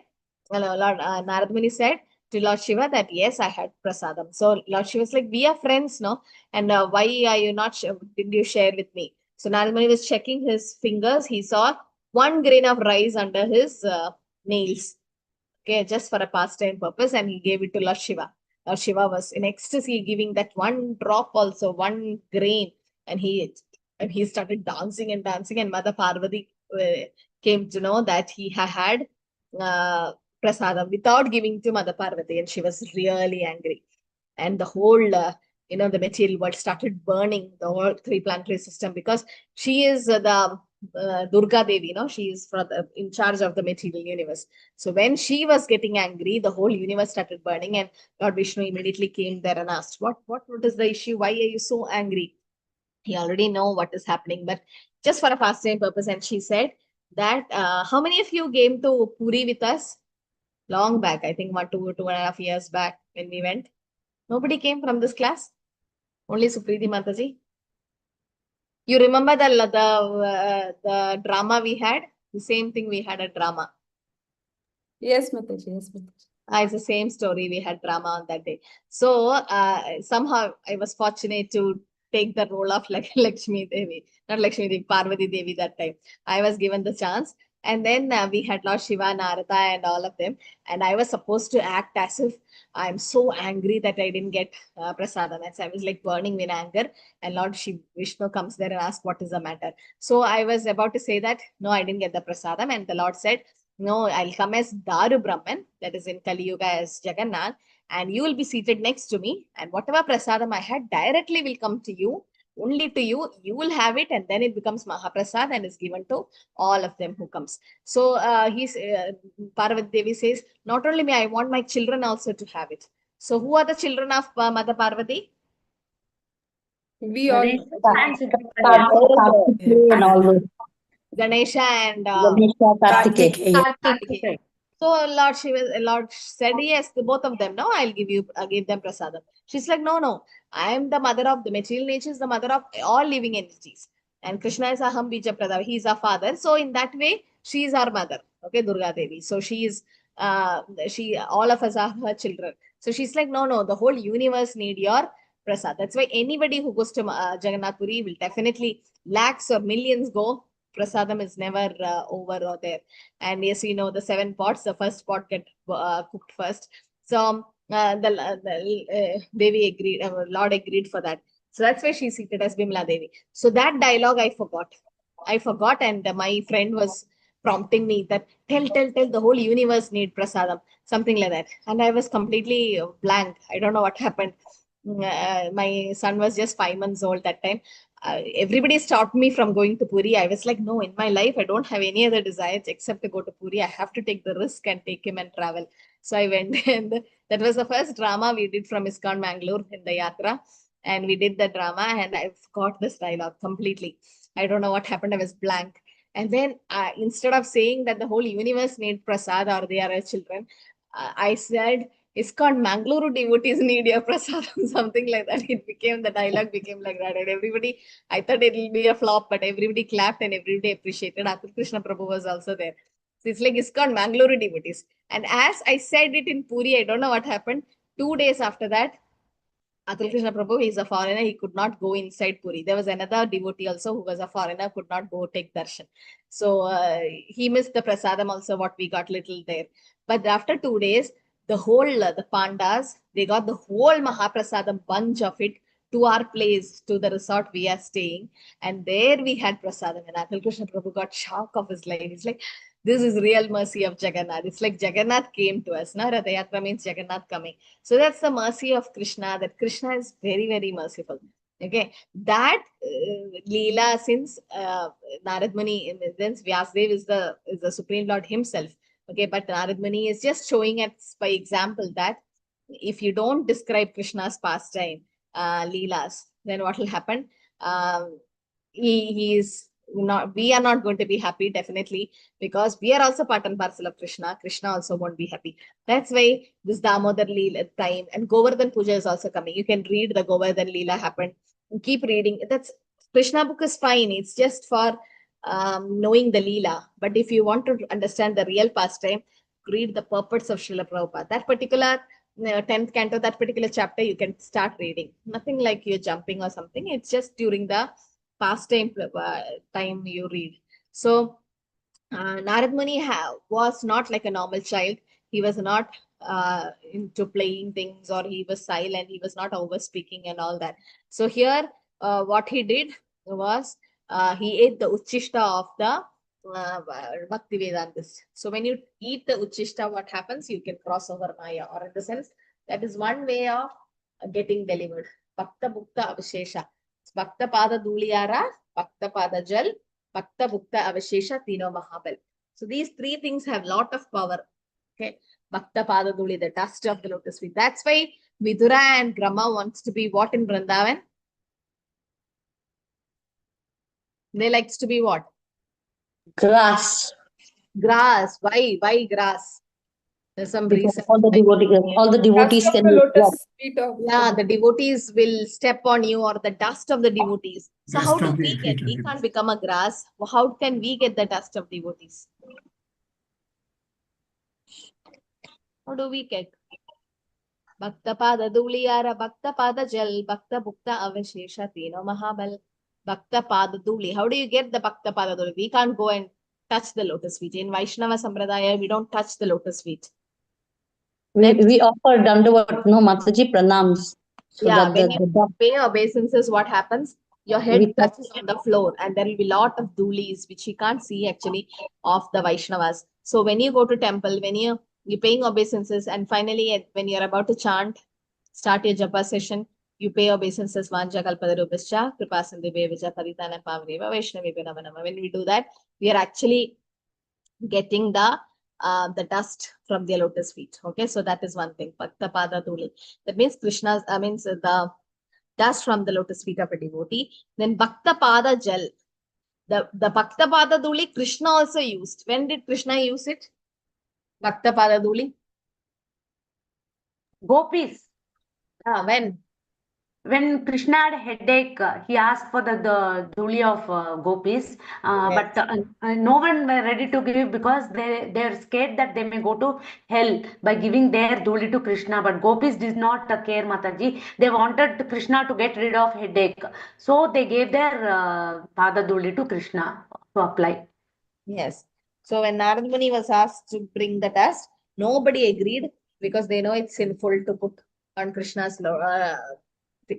Lord Narad Muni said to Lord Shiva that, yes, I had prasadam. So Lord Shiva was like, we are friends, no? And why are you not, did you share with me? So Narad Muni was checking his fingers. He saw one grain of rice under his nails, okay, just for a pastime purpose, and he gave it to Lord Shiva. Lord Shiva was in ecstasy, giving that one drop also, one grain, and he started dancing and dancing, and Mother Parvati came to know that he had prasadam without giving to Mother Parvati, and she was really angry. And the whole the material world started burning, the whole three planetary system, because she is the Durga Devi, she is in charge of the material universe. So when she was getting angry, the whole universe started burning, and Lord Vishnu immediately came there and asked, what is the issue? Why are you so angry? He already know what is happening, but just for a pastime purpose. And she said that, how many of you came to Puri with us? Long back, I think 2.5 years back when we went. Nobody came from this class. Only Supriti Mataji. You remember the drama we had? The same thing, we had a drama. Yes, Mataji. Yes, Mataji. It's the same story. We had drama on that day. So somehow I was fortunate to take the role of Lakshmi Devi, not Lakshmi Devi, Parvati Devi that time. I was given the chance. And then we had Lord Shiva, Narada, and all of them. And I was supposed to act as if I'm so angry that I didn't get prasadam. And so I was like burning in anger. And Lord Vishnu comes there and asks, what is the matter? So I was about to say that, no, I didn't get the prasadam. And the Lord said, no, I'll come as Daru Brahman, that is in Kali Yuga as Jagannath, and you will be seated next to me. And whatever prasadam I had directly will come to you, only to you. You will have it, and then it becomes Mahaprasad and is given to all of them who comes. So Parvati Devi says, not only me, I want my children also to have it. So who are the children of Mother Parvati? We all. And all those. Ganesha and Ganesha, Kartikeya. Kartikeya. So Lord said, yes, both of them. No, I'll give them prasadam. She's like, no, I am the mother of the material nature, is the mother of all living entities. And Krishna is Aham Bija Pradava. He is our father. So in that way, she is our mother. Okay, Durga Devi. So she is, all of us are her children. So she's like, no, the whole universe need your prasad. That's why anybody who goes to Jagannath Puri will definitely, lakhs or millions go. Prasadam is never over there. And yes, the 7 pots, the first pot get cooked first. So Devi agreed, Lord agreed for that. So that's why she's seated as Bimla Devi. So that dialogue I forgot. And my friend was prompting me that tell, the whole universe need prasadam, something like that. And I was completely blank. I don't know what happened. My son was just 5 months old that time. Everybody stopped me from going to Puri. I was like, no, in my life, I don't have any other desires except to go to Puri. I have to take the risk and take him and travel. So I went, and that was the first drama we did from ISKCON Mangaluru in the Yatra. And we did the drama, and I forgot this dialogue completely. I don't know what happened. I was blank. And then instead of saying that the whole universe need prasad or they are our children, I said, ISKCON Mangaluru devotees need your prasadam, something like that. The dialogue became like that. And everybody, I thought it will be a flop, but everybody clapped and everybody appreciated. Atul Krishna Prabhu was also there. So it's like ISKCON Mangaluru devotees. And as I said it in Puri, I don't know what happened. 2 days after that, Atul Krishna Prabhu, he's a foreigner, he could not go inside Puri. There was another devotee also who was a foreigner, could not go take darshan. So he missed the prasadam also, what we got little there. But after 2 days, the whole, the Pandas, they got the whole Mahaprasadam, bunch of it, to our place, to the resort we are staying. And there we had prasadam. And Atul Krishna Prabhu got shock of his life. He's like, this is real mercy of Jagannath. It's like Jagannath came to us. Na? Radha Yatra means Jagannath coming. So that's the mercy of Krishna, that Krishna is very, very merciful. Okay, that Leela, since Narad Muni, in the sense Vyasdev is the Supreme Lord himself. Okay, but Narad Muni is just showing us by example that if you don't describe Krishna's pastime, Leelas, then what will happen? We are not going to be happy, definitely, because we are also part and parcel of Krishna. Krishna also won't be happy. That's why this Damodar Leela time, and Govardhan Puja is also coming. You can read the Govardhan Leela happened. Keep reading. That's Krishna book is fine. It's just for knowing the Leela. But if you want to understand the real pastime, read the purports of Srila Prabhupada. That particular 10th canto, that particular chapter, you can start reading. Nothing like you're jumping or something. It's just during the pastime time you read. So Narad Muni was not like a normal child. He was not into playing things, or he was silent. He was not over speaking and all that. So here, what he did was he ate the uchishta of the Bhakti Vedantas. So when you eat the uchishta, what happens? You can cross over Maya, or in the sense, that is one way of getting delivered. Bhakta Bhukta Avashesha. Bhakta Pada Duliyara, Bhakta Pada Jal, Bhakta Bhukta Avashesha, Tino Mahabal. So these 3 things have lot of power. Okay. Bhakta Pada Duli, the dust of the lotus feet. That's why Vidura and Brahma wants to be what in Vrindavan? They likes to be what? Grass. Grass. Why grass? There's some Because reason. all the devotees Dust of can the be lotus feet of Yeah, the devotees will step on you, or the dust of the devotees. So how Dust do of the we feet get? of We the can't become a grass. How can we get the dust of devotees? How do we get? Bhakta Pada Duliyara, Bhakta Pada Jal, Bhakta Bhukta Avashesha, Tino Mahabal. Bhakta Pada Duli. How do you get the Bhakta Pada Duli? We can't go and touch the lotus feet. In Vaishnava Sampradaya, we don't touch the lotus feet. we offer Dandavat, no Mataji pranams. So Yeah, that when you pay obeisances, what happens? Your head we touches on the floor, and there will be a lot of dhulis, which you can't see actually of the Vaishnavas. So when you go to temple, when you're paying obeisances, and finally when you're about to chant, start your japa session, you pay obeisances, Vanja Kalpadarubhascha, Kripasindhibhe Vija Paritana Pavaneva, Vaishnavi Namanama. When we do that, we are actually getting the dust from their lotus feet. Okay, so that is one thing. Bhakta Pada Dhuli. That means Krishna's, means the dust from the lotus feet of a devotee. Then Bhakta Pada Jal. The Bhakta Pada Dhuli, Krishna also used. When did Krishna use it? Bhakta Pada Dhuli. Gopis. When? When Krishna had a headache, he asked for the dhuli of gopis, Yes. but no one were ready to give, because they're scared that they may go to hell by giving their dhuli to Krishna. But gopis did not care, Mataji. They wanted Krishna to get rid of headache, so they gave their pada dhuli to Krishna to apply. Yes. So when Narad Muni was asked to bring the dust, nobody agreed, because they know it's sinful to put on Krishna's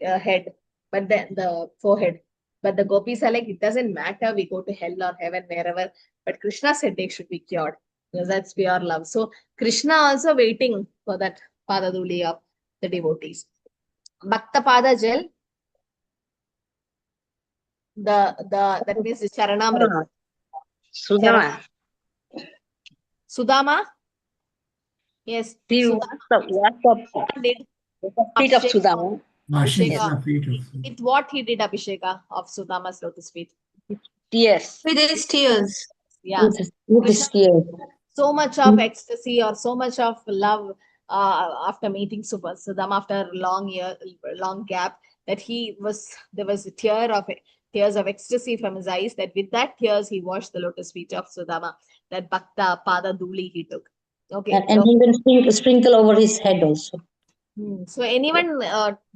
head. but then the forehead. But the gopis are like, it doesn't matter, we go to hell or heaven, wherever. But Krishna's headache should be cured because that's pure love. So Krishna also waiting for that Padaduli of the devotees. Bhakta Pada Jal, that means the Charanamrita. Sudama. Sudama? Yes. He Sudama did feet of Abhishek Sudama. Washing Abhisheka. the feet of With what he did Abhisheka of Sudama's lotus feet? Yes. With his tears. Yeah. With his tears. So much of ecstasy or so much of love after meeting Sudama after long gap, that there was a tears of ecstasy from his eyes, that with that tears he washed the lotus feet of Sudama, that Bhakta Pada Duli he took. Okay. And he even sprinkle over his head also. So anyone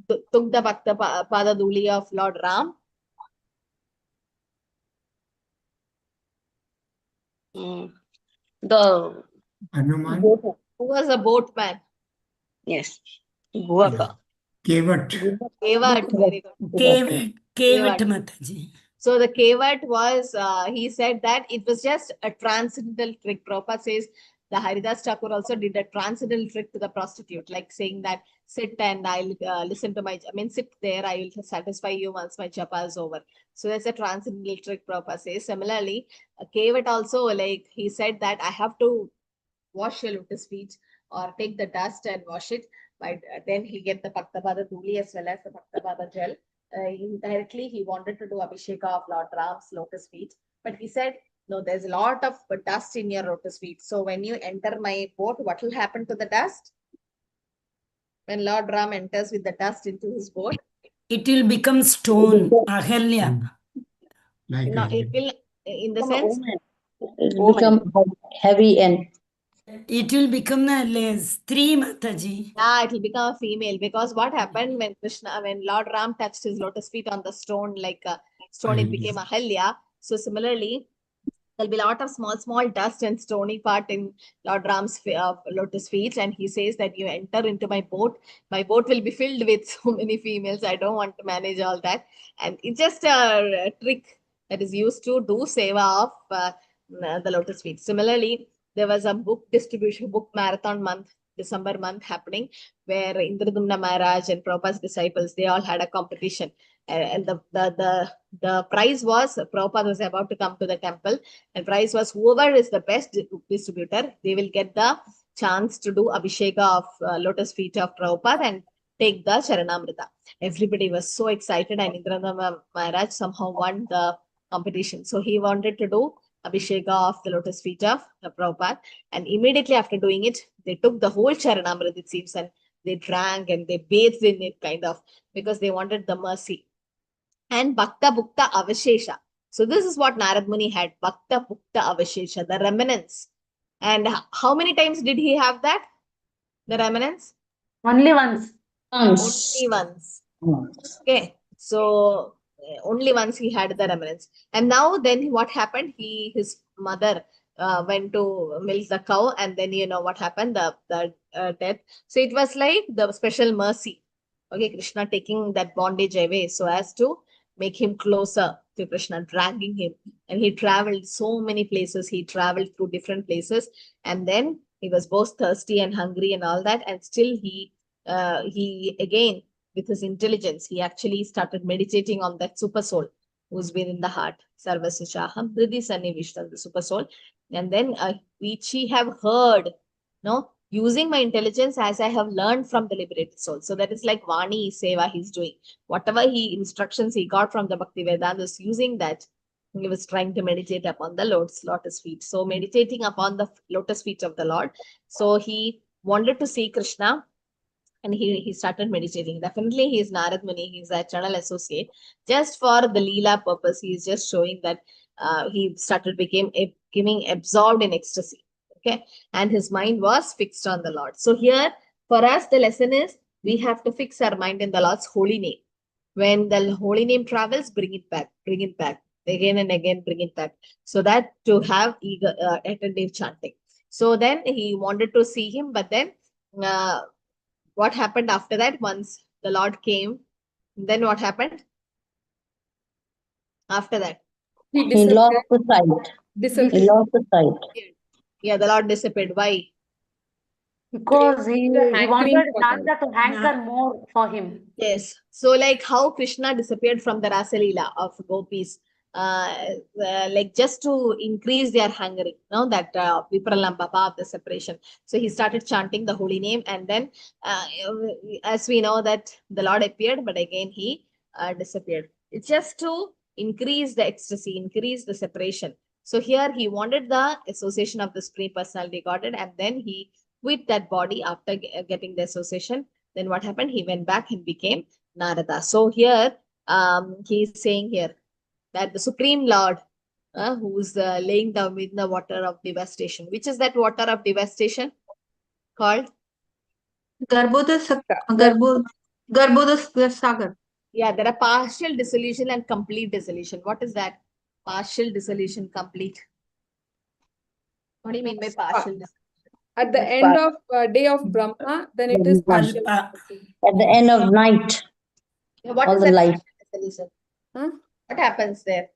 took the Bhakta Pada Duli of Lord Ram? The Hanuman. Who was a boatman? yes. Guaka. Kevat. Kevat, very good. Kevat Mataji. So the Kevat was, he said that it was just a transcendental trick. Prabhupada says the Haridas Thakur also did a transcendental trick to the prostitute, like saying that sit and I'll listen to sit there, I will satisfy you once my japa is over. So that's a transcendental trick, Prabhupada says. Similarly, Kevat also, like he said that I have to wash your lotus feet or take the dust and wash it. But then he get the Bhaktapada Duli as well as the Bhaktapada gel. Indirectly, he wanted to do Abhisheka of Lord Ram's lotus feet. But he said, no, there's a lot of dust in your lotus feet. So when you enter my boat, what will happen to the dust? When Lord Ram enters with the dust into his boat, It will become stone, Ahalya. Like it will, in the sense, it will become heavy and it will become a stree, Mataji. yeah, it will become a female, because what happened when Lord Ram touched his lotus feet on the stone, like a stone, it became Ahalya. So similarly, there'll be a lot of small dust and stony part in Lord Ram's lotus feet, and he says that you enter into my boat will be filled with so many females. I don't want to manage all that, and it's just a trick that is used to do seva of the lotus feet. Similarly, there was a book marathon month, December month happening, where Indradumna Maharaj and Prabhupada's disciples, they all had a competition. And the prize was, Prabhupada was about to come to the temple, and prize was whoever is the best distributor, they will get the chance to do Abhisheka of lotus feet of Prabhupada and take the Charanamrita. Everybody was so excited, and Indradumna Maharaj somehow won the competition. So he wanted to do Abhisheka of the lotus feet of Prabhupada, and immediately after doing it, they took the whole Charanamrita, it seems, and they drank and they bathed in it, kind of, because they wanted the mercy. And Bhakta Bhukta Avashesha. So this is what Narad Muni had, Bhakta Bhukta Avashesha, the remnants. And how many times did he have that? The remnants? Only once. Only once. Okay. So only once he had the remnants. And now then what happened? His mother went to milk the cow, and then you know what happened, the death. So it was like the special mercy. Okay, Krishna taking that bondage away so as to make him closer to Krishna, dragging him. And he traveled so many places. He traveled through different places, and then he was both thirsty and hungry and all that. And still he again, with his intelligence, he actually started meditating on that super soul who's been in the heart, Sarvasya Hridi Sannivishtam, the super soul. And then which he have heard, no, using my intelligence as I have learned from the liberated soul. So that is like Vani Seva he's doing. Whatever instructions he got from the Bhakti Vedantas, using that, he was trying to meditate upon the Lord's lotus feet. So meditating upon the lotus feet of the Lord. So he wanted to see Krishna, and he started meditating. Definitely he is Narad Muni, he is a channel associate. Just for the Leela purpose, he is just showing that he started becoming absorbed in ecstasy. Okay, and his mind was fixed on the Lord. So here for us the lesson is, we have to fix our mind in the Lord's holy name. When the holy name travels, bring it back again and again, bring it back, so that to have eager attentive chanting. So then he wanted to see him, but then what happened after that? Once the Lord came Then what happened? After that? He He lost disappeared. the sight. He Disappeared. lost the sight. Yeah, the Lord disappeared. Why? Because he hankering wanted for her. Narada to hanker more for him. Yes. So like how Krishna disappeared from the Rasa Leela of gopis, like just to increase their hungering, that Vipralambha of the separation. So he started chanting the holy name, and then as we know that the Lord appeared, but again he disappeared. It's just to increase the ecstasy, increase the separation. So here he wanted the association of the Supreme Personality Godhead, and then he quit that body after getting the association. Then what happened? He went back and became Narada. So here he's saying here that the Supreme Lord who's laying down in the water of devastation. Which is that water of devastation called? Garbhoda Sagar. Yeah, there are partial dissolution and complete dissolution. What is that? Partial dissolution, complete. What do you mean by partial dissolution? At the end of day of Brahma, then it is partial. At the end of night, What all is the that light. partial dissolution? Huh? What happens there?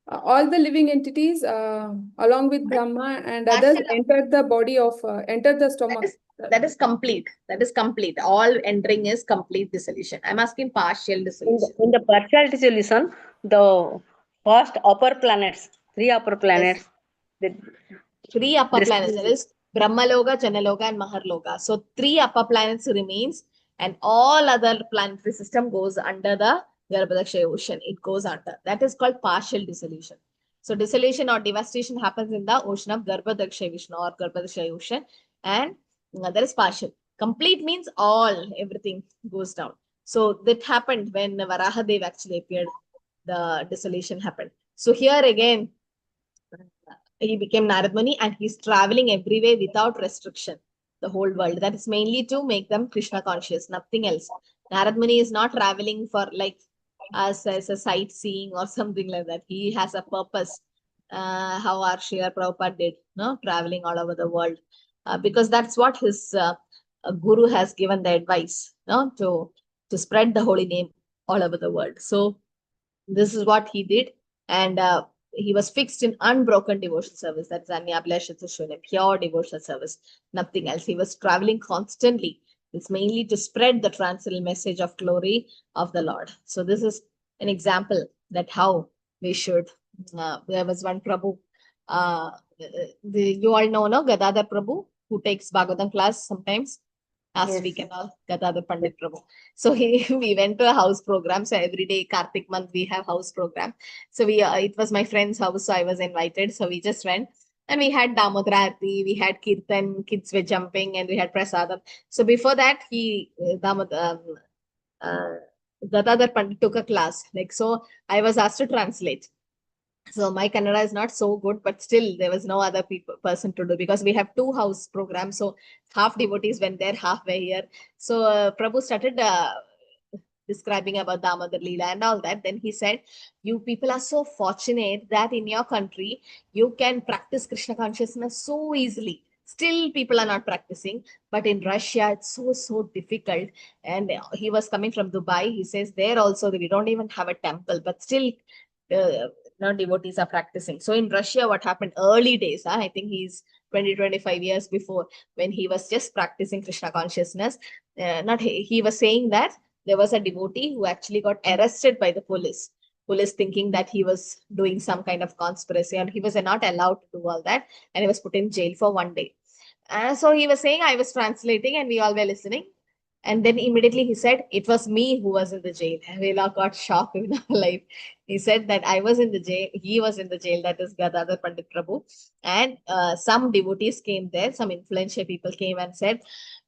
All the living entities, along with Brahma and others, enter the body of, enter the stomach. That is complete. That is complete. All entering is complete dissolution. I'm asking partial dissolution. In the partial dissolution, the first upper planets, 3 upper planets. Yes. 3 upper planets. That is Brahmaloka, Janaloka, and Maharloka. So 3 upper planets remains, and all other planetary system goes under the Garbhodakshaya ocean. It goes under. That is called partial dissolution. So dissolution or devastation happens in the ocean of Garbhodakshaya Vishnu or Garbhodakshaya ocean, and that is partial. Complete means all, everything goes down. So that happened when Varahadev actually appeared. The dissolution happened. So here again, he became Narad Muni, and he's traveling everywhere without restriction, the whole world. That is mainly to make them Krishna conscious, nothing else. Narad Muni is not traveling for like as a sightseeing or something like that. He has a purpose, how our Srila Prabhupada did, traveling all over the world, because that's what his guru has given the advice, to spread the holy name all over the world. So this is what he did, and he was fixed in unbroken devotional service. That's Anyabhyashita, pure devotional service, nothing else. He was traveling constantly. It's mainly to spread the transcendental message of glory of the Lord. So this is an example that how we should. There was one Prabhu. You all know, no, Gadadhar Prabhu, who takes Bhagavatam class sometimes. Last week and all, Gadadhar Pandit Prabhu. So we went to a house program. So every day, Kartik month, we have house program. So it was my friend's house, so I was invited. So we just went, and we had Damodara Aarti, we had Kirtan, kids were jumping, and we had Prasadam. So before that, Gadadhar Pandit took a class. So I was asked to translate. So my Kannada is not so good, but still there was no other person to do, because we have 2 house programs. So half devotees went there, half were here. So Prabhu started describing about Damodar Leela and all that. Then he said, you people are so fortunate that in your country, you can practice Krishna consciousness so easily. Still people are not practicing, but in Russia, it's so difficult. And he was coming from Dubai. He says there also we don't even have a temple, but still devotees are practicing. So in Russia, what happened early days, I think he's 20-25 years before, when he was just practicing Krishna consciousness, he was saying that there was a devotee who actually got arrested by the police thinking that he was doing some kind of conspiracy, and he was not allowed to do all that, and he was put in jail for 1 day. So he was saying, I was translating and we all were listening. And then immediately he said, it was me who was in the jail. We all got shocked in our life. He said that I was in the jail. He was in the jail. That is Gadadhar Pandit Prabhu. And some devotees came there. Some influential people came and said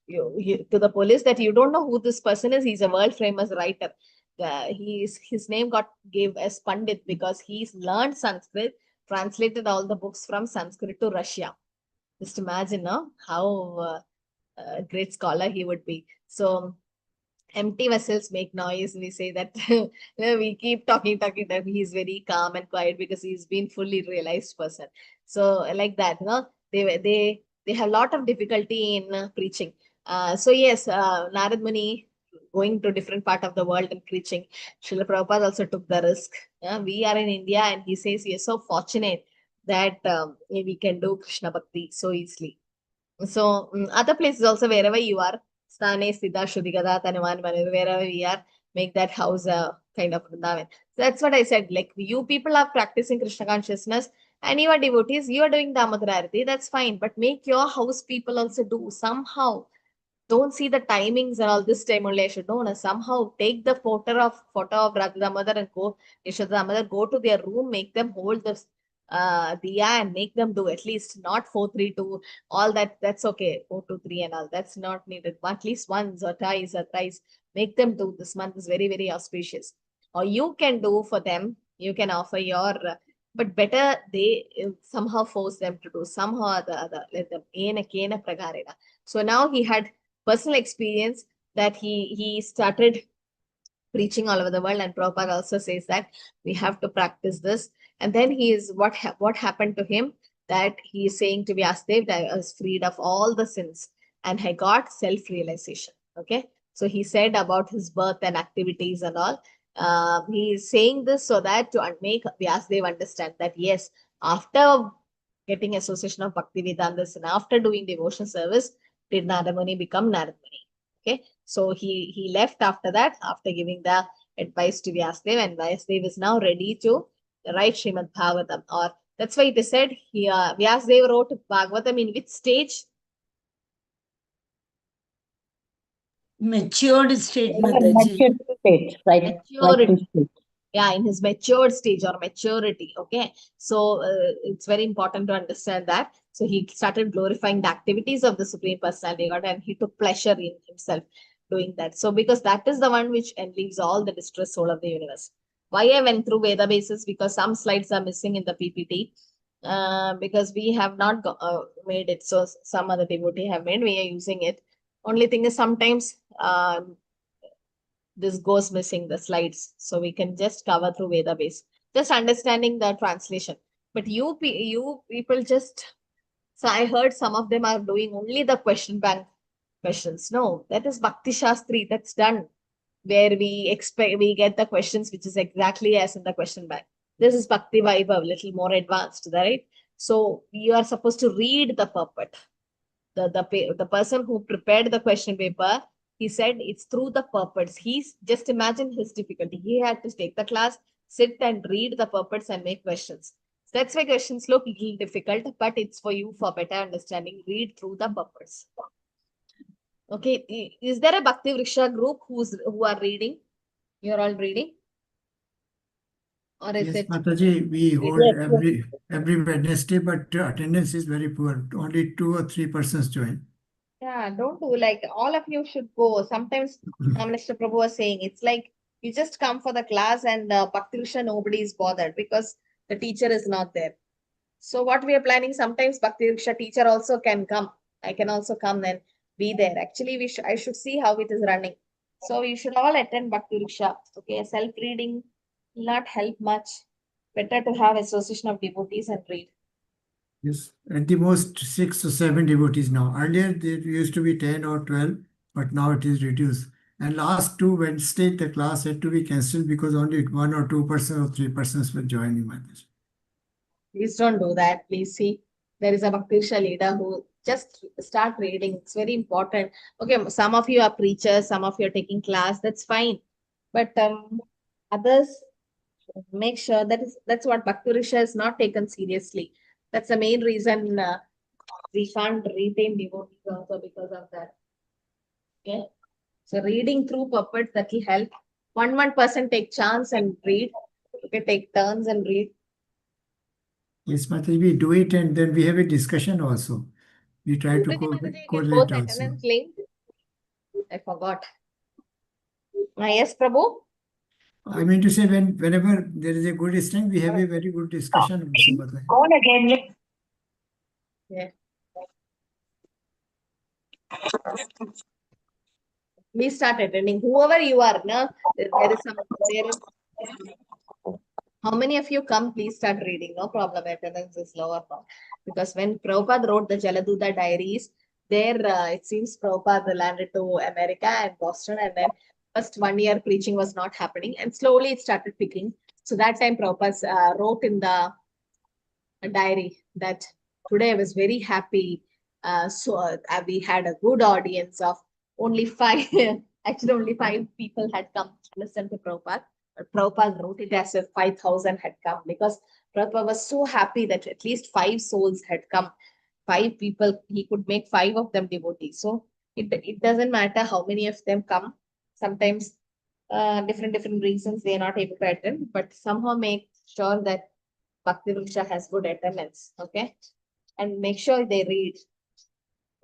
to the police that you don't know who this person is. He's a world famous writer. His name gave as Pandit because he's learned Sanskrit, translated all the books from Sanskrit to Russia. Just imagine how great scholar he would be. So empty vessels make noise. We say that we keep talking that he's very calm and quiet because he's been fully realized person. So like that, they have a lot of difficulty in preaching. So yes, Narad Muni going to different part of the world and preaching. Srila Prabhupada also took the risk. Yeah, we are in India, and he says we are so fortunate that we can do Krishna Bhakti so easily. So other places also, wherever you are, Stane, Siddha, Shuddhigada, Tanuman, wherever we are, make that house a kind of Vrindavan. So that's what I said. Like, you people are practicing Krishna consciousness and you are devotees, you are doing Damodara Arati, that's fine. But make your house people also do somehow. Don't see the timings and all this time only I should know. No, somehow take the photo of Radha Damodar and go, Yashoda Damodar, go to their room, make them hold the diya and make them do at least not 4-3-2, all that. That's okay. 4-2-3 and all. That's not needed. At least once or twice or thrice. Make them do. This month is very, very auspicious. Or you can do for them. You can offer your, but better they somehow force them to do somehow or the other. Let them. Kena pragarena. So now he had personal experience that he started preaching all over the world, and Prabhupada also says that we have to practice this. And then he is what happened to him, that he is saying to Vyasadeva that I was freed of all the sins and I got self-realization. Okay, so he said about his birth and activities and all. He is saying this so that to make Vyasadeva understand that yes, after getting association of Bhaktivedanta and after doing devotion service, did Narada Muni become Narada Muni. Okay, so he left after that, after giving the advice to Vyasadeva, and Vyasadeva is now ready to write Srimad Bhagavatam. Or that's why it is said here, Vyasadeva wrote Bhagavatam in which stage? Matured state, Mataji. Matured state, right? Maturity. Yeah, in his matured stage or maturity. Okay, so it's very important to understand that. So he started glorifying the activities of the Supreme Personality of God, and he took pleasure in himself doing that. So because that is the one which relieves all the distressed soul of the universe. Why I went through Veda basis? Because some slides are missing in the PPT. Because we have not made it. So some other devotee have made, we are using it. Only thing is sometimes this goes missing, the slides. So we can just cover through Veda base, just understanding the translation. But you people just, so I heard some of them are doing only the question bank questions. No, that is Bhakti Shastri, that's done, where we get the questions which is exactly as in the question bank. This is Bhakti Vaibav, little more advanced, right? So you are supposed to read the purport. The person who prepared the question paper, he said it's through the purports. Just imagine his difficulty. He had to take the class, sit and read the purports and make questions. So that's why questions look a little difficult, but it's for you for better understanding. Read through the purports. Okay, is there a Bhakti Vriksha group who are reading? You're all reading? Or is Yes, it? Mataji, we hold every Wednesday, but attendance is very poor. Only 2 or 3 persons join. Yeah, don't do like all of you should go. Sometimes Mr. Prabhu was saying it's like you just come for the class and Bhakti Vriksha, nobody is bothered because the teacher is not there. So what we are planning, sometimes Bhakti Vriksha teacher also can come. I can also come and be there. Actually, I should see how it is running. So you should all attend Bhakti Vriksha. Okay, self-reading will not help much. Better to have association of devotees and read. Yes, at the most 6 or 7 devotees now. Earlier there used to be 10 or 12, but now it is reduced. And last 2 Wednesday, the class had to be cancelled because only 1 or 2 persons or 3 persons were joining. Mataji. Please don't do that. Please see, there is a Bhakti Vriksha leader who just start reading. It's very important. Okay, some of you are preachers, some of you are taking class. That's fine. But others, make sure that's what Bhakti Vriksha is not taken seriously. That's the main reason we can't retain devotees also because of that. Okay. So reading through purports, that will help. One person take chance and read. Okay, take turns and read. Yes, Mataji, we do it and then we have a discussion also. We try to correlate also. Attendance link. I forgot. Yes, Prabhu. I mean to say, whenever there is a good strength, we have a very good discussion also, Mataji. Call again. Yeah. Please start attending. Whoever you are, no? There is how many of you come? Please start reading. No problem. Attendance is lower now. Because when Prabhupada wrote the Jaladuta diaries, there it seems Prabhupada landed to America and Boston, and then first 1 year preaching was not happening, and slowly it started picking. So that time Prabhupada wrote in the diary that today I was very happy. We had a good audience of only 5, actually only 5 people had come to listen to Prabhupada. But Prabhupada wrote it as if 5,000 had come, because Prabhupada was so happy that at least 5 souls had come. 5 people, he could make 5 of them devotees. So it doesn't matter how many of them come. Sometimes different reasons they are not able to attend, but somehow make sure that Bhakti Vriksha has good attendance, okay? And make sure they read.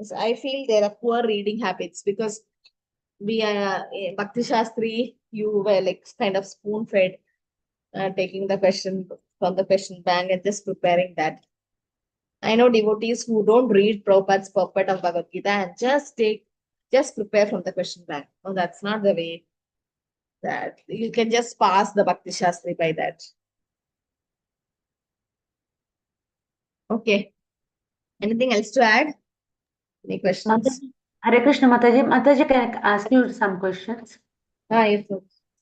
So I feel there are poor reading habits, because we are Bhakti Shastri, you were like kind of spoon fed, taking the question from the question bank and just preparing that. I know devotees who don't read Prabhupada's purport of Bhagavad Gita and just prepare from the question bank. No, that's not the way. That you can just pass the Bhakti Shastri by that. Okay. Anything else to add? Any questions? Mataji, Hare Krishna, Mataji. Mataji, can I ask you some questions? Yes.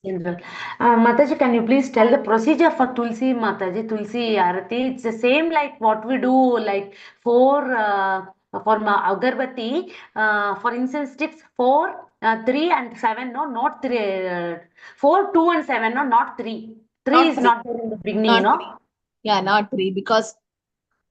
General. Mataji, can you please tell the procedure for Tulsi Mataji, Tulsi Arati? It's the same like what we do, like for Agarbatti, for incense sticks, 4, 3 and 7, no, not 3, 4, 2 and 7, no, not 3. 3 Not is 3. not there in the beginning, Not no? 3. Yeah, not 3, because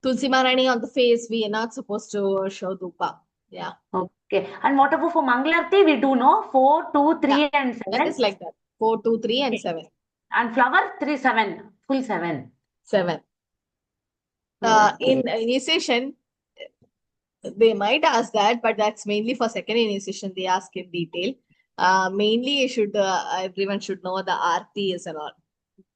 Tulsi Maharani on the face, we are not supposed to show dupa. Yeah. Okay. And what about for Mangalarti? We do no 4, 2, 3 Yeah, and 7. that is like that. 4, 2, 3 and 7. And flower 3, 7, full 7. 7. Okay. In initiation, they might ask that, but that's mainly for second initiation. They ask in detail. Mainly, everyone should know the aartis and all,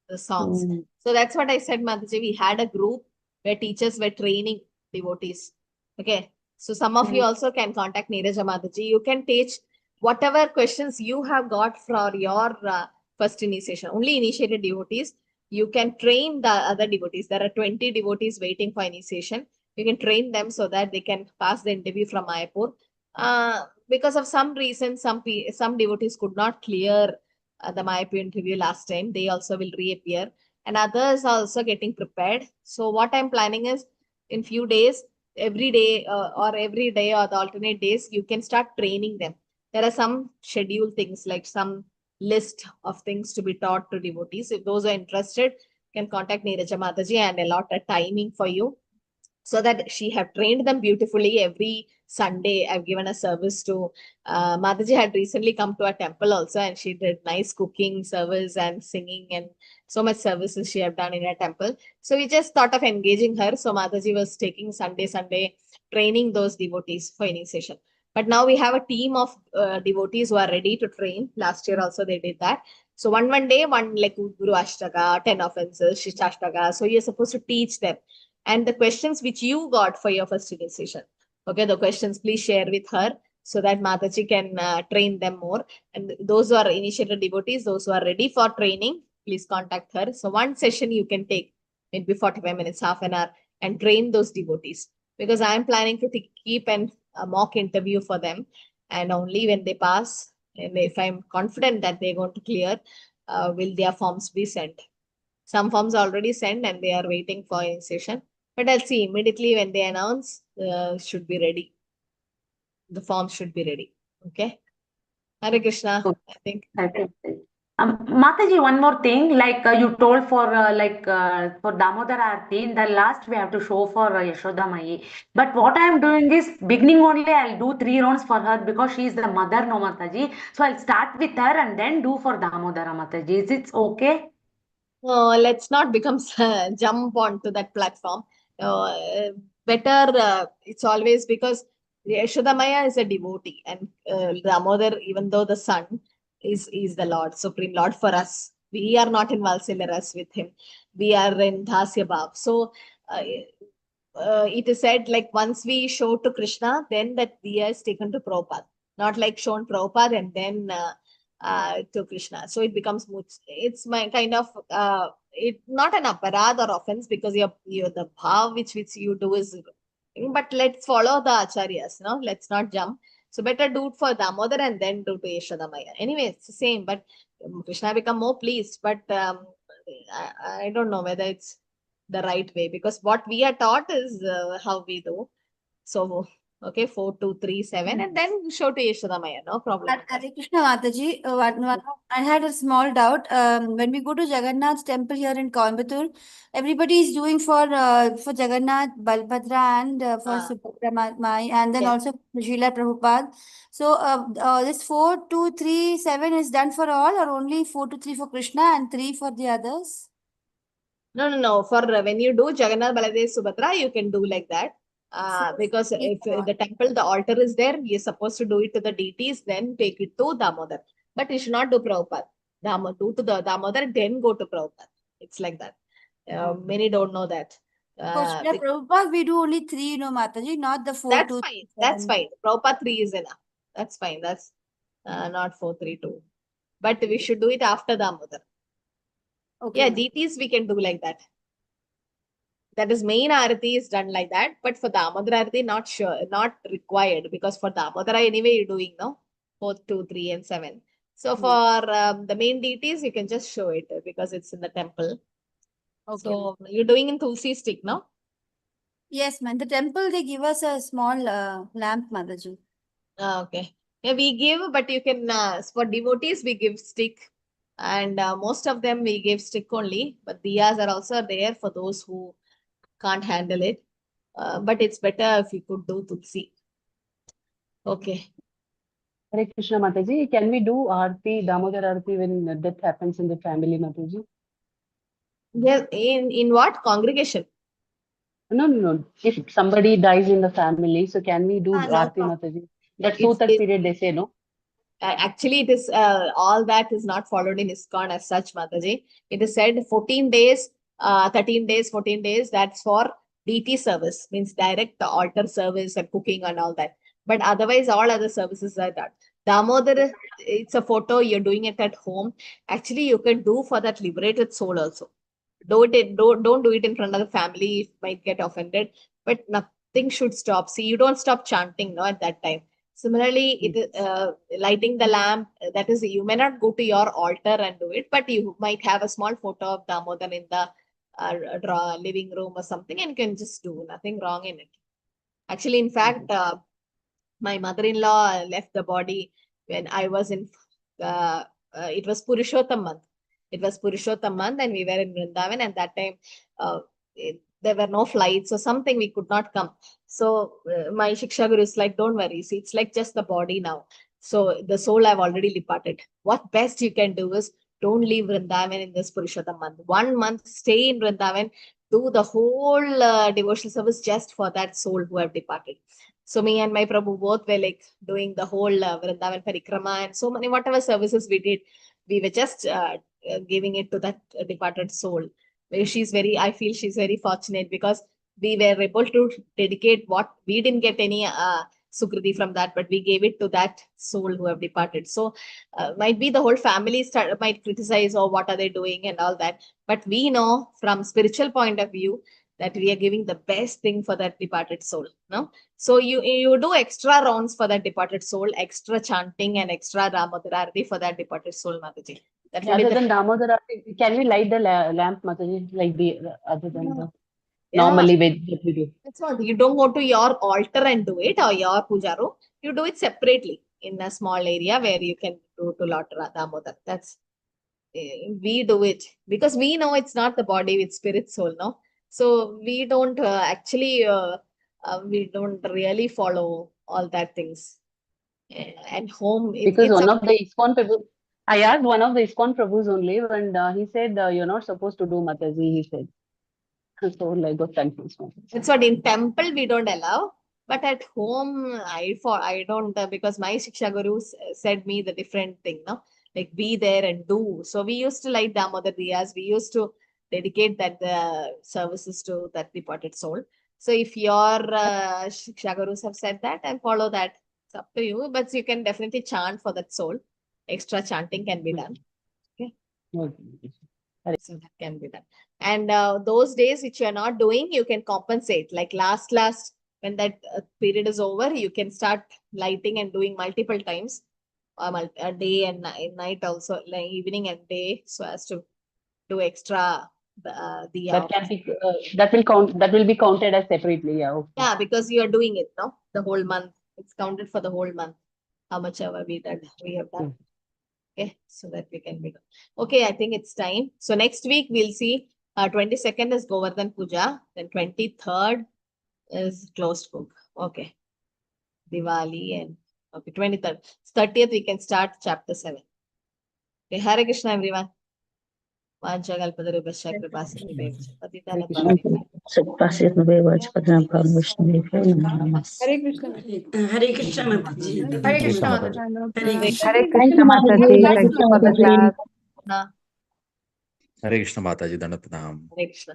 the songs. So that's what I said, Mataji. We had a group where teachers were training devotees. Okay. So some of you also can contact Neeraja Mataji. You can teach whatever questions you have got for your first initiation. Only initiated devotees. You can train the other devotees. There are 20 devotees waiting for initiation. You can train them so that they can pass the interview from Mayapur. Because of some reason, some devotees could not clear the Mayapur interview last time. They also will reappear, and others are also getting prepared. So what I'm planning is, in few days, every day or the alternate days, you can start training them. There are some schedule things, like some list of things to be taught to devotees. If those are interested, can contact Neeraja Mataji and allot a timing for you, so that she have trained them beautifully. Every Sunday, I've given a service to Mataji had recently come to a temple also, and she did nice cooking service and singing, and so much services she have done in a temple. So we just thought of engaging her. So Mataji was taking Sunday training those devotees for initiation. But now we have a team of devotees who are ready to train. Last year also they did that. So one day, like Guru Ashtaka, 10 offenses, Shishtashtaka. So you're supposed to teach them. And the questions which you got for your first initiation, okay, the questions please share with her, so that Mataji can train them more. And those who are initiated devotees, those who are ready for training, please contact her. So one session you can take, maybe 45 minutes, half an hour, and train those devotees. Because I am planning to keep a mock interview for them. And only when they pass, and if I'm confident that they're going to clear, will their forms be sent. Some forms are already sent and they are waiting for initiation. But I'll see immediately when they announce, should be ready. The form should be ready. Okay. Hare Krishna, I think. Mataji, one more thing, like you told for for Damodar Aarti, in the last we have to show for Yashoda Mai. But what I am doing is, beginning only I'll do 3 rounds for her, because she is the mother, no Mataji. So I'll start with her and then do for Damodara Mataji. Is it okay? Let's not become jump onto that platform. Better, it's always, because Yashoda Maya is a devotee, and Damodar, even though the son is the Lord, Supreme Lord for us. We are not in Valsila with him. We are in Dhasya Bhav. So it is said, like, once we show to Krishna, then that Diya is taken to Prabhupada. Not like shown Prabhupada and then to Krishna. So it becomes, it's my kind of, it not an aparad or offense, because the bhav which you do is, but let's follow the acharyas, no? Let's not jump. So better do it for Damodar and then do to Yashodamaya. Anyway, it's the same, but Krishna become more pleased. But I don't know whether it's the right way, because what we are taught is how we do. So, okay, 4, 2, 3, 7, and then show to Yashodamaya. No problem. Hare Krishna Mataji, I had a small doubt. When we go to Jagannath's temple here in Coimbatore, everybody is doing for Jagannath, Balbhadra, and for Subhadra Mai, and then also Srila Prabhupada. So this 4, 2, 3, 7 is done for all, or only 4, 2, 3 for Krishna and 3 for the others? No. For when you do Jagannath, Baladev, Subhadra, you can do like that. Because if the temple, the altar is there, you're supposed to do it to the deities, then take it to Damodar. But you should not do Prabhupada. Do to the Damodar, then go to Prabhupada. It's like that. Many don't know that. For Srila Prabhupada, we do only 3, Mataji, not the 4, That's 2, fine. 3, That's 7. fine. Prabhupada 3 is enough. That's fine. That's not 4, 3, 2. But we should do it after Damodar. Okay. Yeah, deities we can do like that. That is, main Arati is done like that, but for Damodar Arati, not sure, not required, because for Damodara anyway you're doing, no? 4, 2, 3, and 7. So for the main deities, you can just show it because it's in the temple. Okay. So you're doing in Tulsi stick, no? Yes, man. The temple, they give us a small lamp, Mataji. Okay. Yeah, we give, but you can, for devotees, we give stick. And most of them we give stick only, but diyas are also there for those who can't handle it. But it's better if you could do Tulsi. Okay. Hare Krishna Mataji, can we do Aarti, Damodar Aarti when death happens in the family, Mataji? Yeah, in what congregation? No. If somebody dies in the family, so can we do No Aarti, problem. Mataji? That Sutak period, they say, no? Actually, it is all that is not followed in ISKCON as such, Mataji. It is said 14 days, 13 days, 14 days. That's for DT service, means direct altar service and cooking and all that. But otherwise, all other services are done. Damodar, it's a photo. You're doing it at home. Actually, you can do for that liberated soul also. Don't do it in front of the family. It might get offended, but nothing should stop. See, you don't stop chanting, no, at that time. Similarly, lighting the lamp, that is, you may not go to your altar and do it, but you might have a small photo of Damodar in the living room or something, and you can just do, nothing wrong in it. Actually, in fact, my mother-in-law left the body when I was in, it was Purushottam month. It was Purushottam month, and we were in Vrindavan, and that time there were no flights or something, we could not come. So my Shiksha Guru is like, don't worry, see, it's like just the body now. So the soul I've already departed. What best you can do is don't leave Vrindavan in this Purushottam month. 1 month, stay in Vrindavan, do the whole devotional service just for that soul who have departed. So me and my Prabhu both were like doing the whole Vrindavan Parikrama and so many, whatever services we did, we were just giving it to that departed soul. I feel she's very fortunate because we were able to dedicate what we didn't get any Sukriti from that, but we gave it to that soul who have departed. So might be the whole family might criticize, or what are they doing and all that. But we know from spiritual point of view that we are giving the best thing for that departed soul. No, so you do extra rounds for that departed soul, extra chanting and extra Damodar Arati for that departed soul, Mataji. That will be Other the than Damodar Aarti, can we light the lamp, Mataji, like the other than the yeah. normally what we do? That's all. You don't go to your altar and do it, or your puja room. You do it separately in a small area where you can do to Lord Damodar. That's we do it because we know it's not the body with spirit soul, no. So we don't actually we don't really follow all that things. And home, Because it's one a of the ISKCON Prabhu, I asked one of the ISKCON Prabhus only, and he said, you're not supposed to do Mataji, he said. So like got confused. That's what in temple we don't allow, but at home I don't because my Shiksha Guru said me the different thing, no, like be there and do. So we used to light Damodar Diyas. We used to dedicate that services to that departed soul. So if your Shiksha Gurus have said that, and follow that. It's up to you, but you can definitely chant for that soul. Extra chanting can be done. Okay. So that can be done. And those days which you are not doing, you can compensate. Like last When that period is over, you can start lighting and doing multiple times, a day and night also, like evening and day, so as to do extra diya. That can be that will count. That will be counted as separately. Yeah. Okay. Yeah, because you are doing it, no? The whole month. It's counted for the whole month. How much ever we have done. Okay, so that we can make. Okay, I think it's time. So next week we'll see. 22nd is Govardhan Puja. Then 23rd is closed book. Okay. Diwali and okay, 23rd. 30th we can start chapter 7. Okay, Hare Krishna everyone. Vanchakalpadharubhasya kripasindhubhyo patitanam Hare Krishna. Hare Krishna Mataji. Hare Krishna Mataji. Hare Krishna Mataji. Thank you for the class. Hare Hare Krishna Mataji, Dandavat Pranam. Krishna.